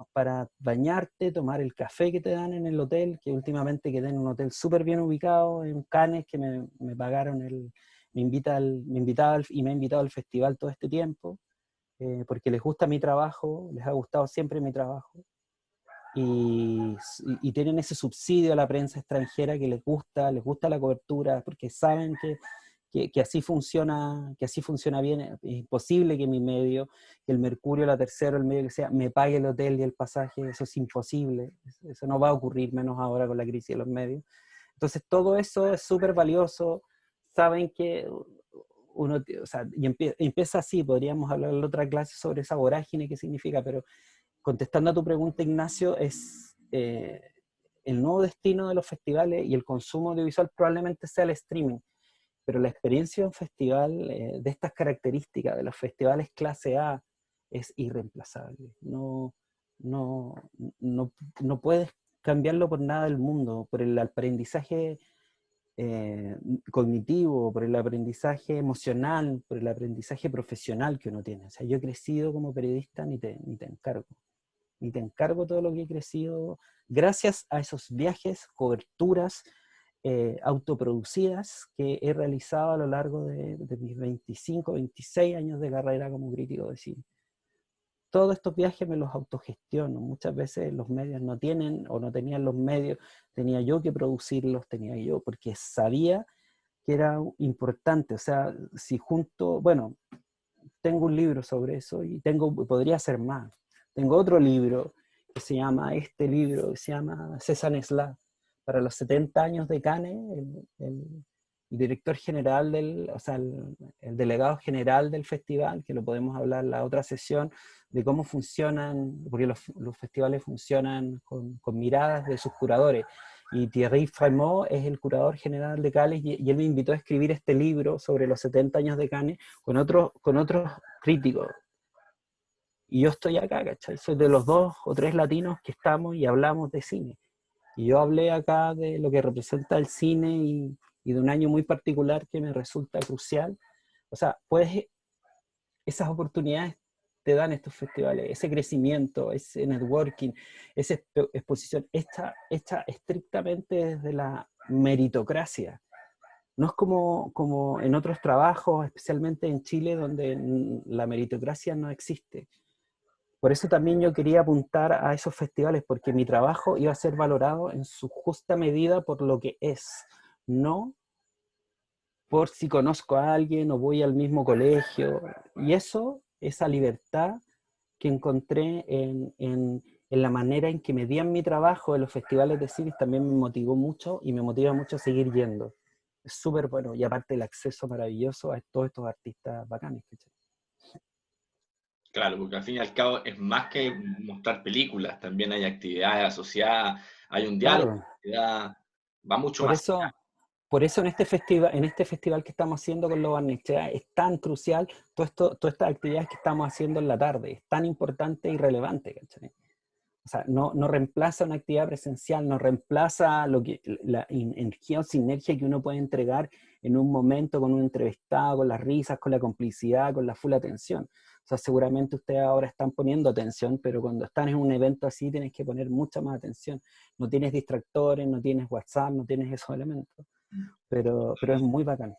Speaker 1: bañarte, tomar el café que te dan en el hotel, que últimamente quedé en un hotel súper bien ubicado, en Cannes, que me pagaron me ha invitado al festival todo este tiempo, porque les gusta mi trabajo, les ha gustado siempre mi trabajo, y tienen ese subsidio a la prensa extranjera que les gusta la cobertura, porque saben que así funciona bien. Es imposible que mi medio, que el Mercurio, la Tercera, el medio que sea, me pague el hotel y el pasaje. Eso es imposible, eso no va a ocurrir, menos ahora con la crisis de los medios. Entonces todo eso es súper valioso. Saben que uno, o sea, empieza así, podríamos hablar en otra clase sobre esa vorágine que significa, pero contestando a tu pregunta, Ignacio, es el nuevo destino de los festivales, y el consumo audiovisual probablemente sea el streaming, pero la experiencia de un festival de estas características, de los festivales clase A, es irreemplazable. No, no puedes cambiarlo por nada del mundo, por el aprendizaje cognitivo, por el aprendizaje emocional, por el aprendizaje profesional que uno tiene. O sea, yo he crecido como periodista, ni te encargo todo lo que he crecido gracias a esos viajes, coberturas autoproducidas que he realizado a lo largo de mis 25, 26 años de carrera como crítico de cine. Todos estos viajes me los autogestiono. Muchas veces los medios no tienen o no tenían los medios, tenía yo que producirlos, porque sabía que era importante. O sea, si bueno, tengo un libro sobre eso y podría hacer más. Tengo otro libro que se llama César Nesla, para los 70 años de Cannes, el director general o sea, el delegado general del festival, que lo podemos hablar en la otra sesión, de cómo funcionan, porque los festivales funcionan con miradas de sus curadores. Y Thierry Frémaux es el curador general de Cannes, y él me invitó a escribir este libro sobre los 70 años de Cannes con otros críticos. Y yo estoy acá, ¿cachai? Soy de los 2 o 3 latinos que estamos y hablamos de cine. Y yo hablé acá de lo que representa el cine y de un año muy particular que me resulta crucial. O sea, esas oportunidades te dan estos festivales, ese crecimiento, ese networking, esa exposición, hecha estrictamente desde la meritocracia. No es como en otros trabajos, especialmente en Chile, donde la meritocracia no existe. Por eso también yo quería apuntar a esos festivales, porque mi trabajo iba a ser valorado en su justa medida por lo que es, no por si conozco a alguien o voy al mismo colegio. Y esa libertad que encontré en la manera en que medían mi trabajo en los festivales de cine, también me motivó mucho y me motiva mucho a seguir yendo. es súper bueno, y aparte el acceso maravilloso a todos estos artistas bacanes, ¿cachai?
Speaker 2: Claro, porque al fin y al cabo es más que mostrar películas, también hay actividades asociadas, hay un diálogo,
Speaker 1: Claro,
Speaker 2: va mucho
Speaker 1: por
Speaker 2: más.
Speaker 1: eso, por eso en este festival que estamos haciendo con los Barnechea es tan crucial todas estas actividades que estamos haciendo en la tarde, es tan importante y relevante, ¿cachai? O sea, no reemplaza una actividad presencial, no reemplaza la energía o sinergia que uno puede entregar en un momento con un entrevistado, con las risas, con la complicidad, con la full atención. O sea, seguramente ustedes ahora están poniendo atención, pero cuando están en un evento así tienes que poner mucha más atención. No tienes distractores, no tienes WhatsApp, no tienes esos elementos. Pero es muy bacán.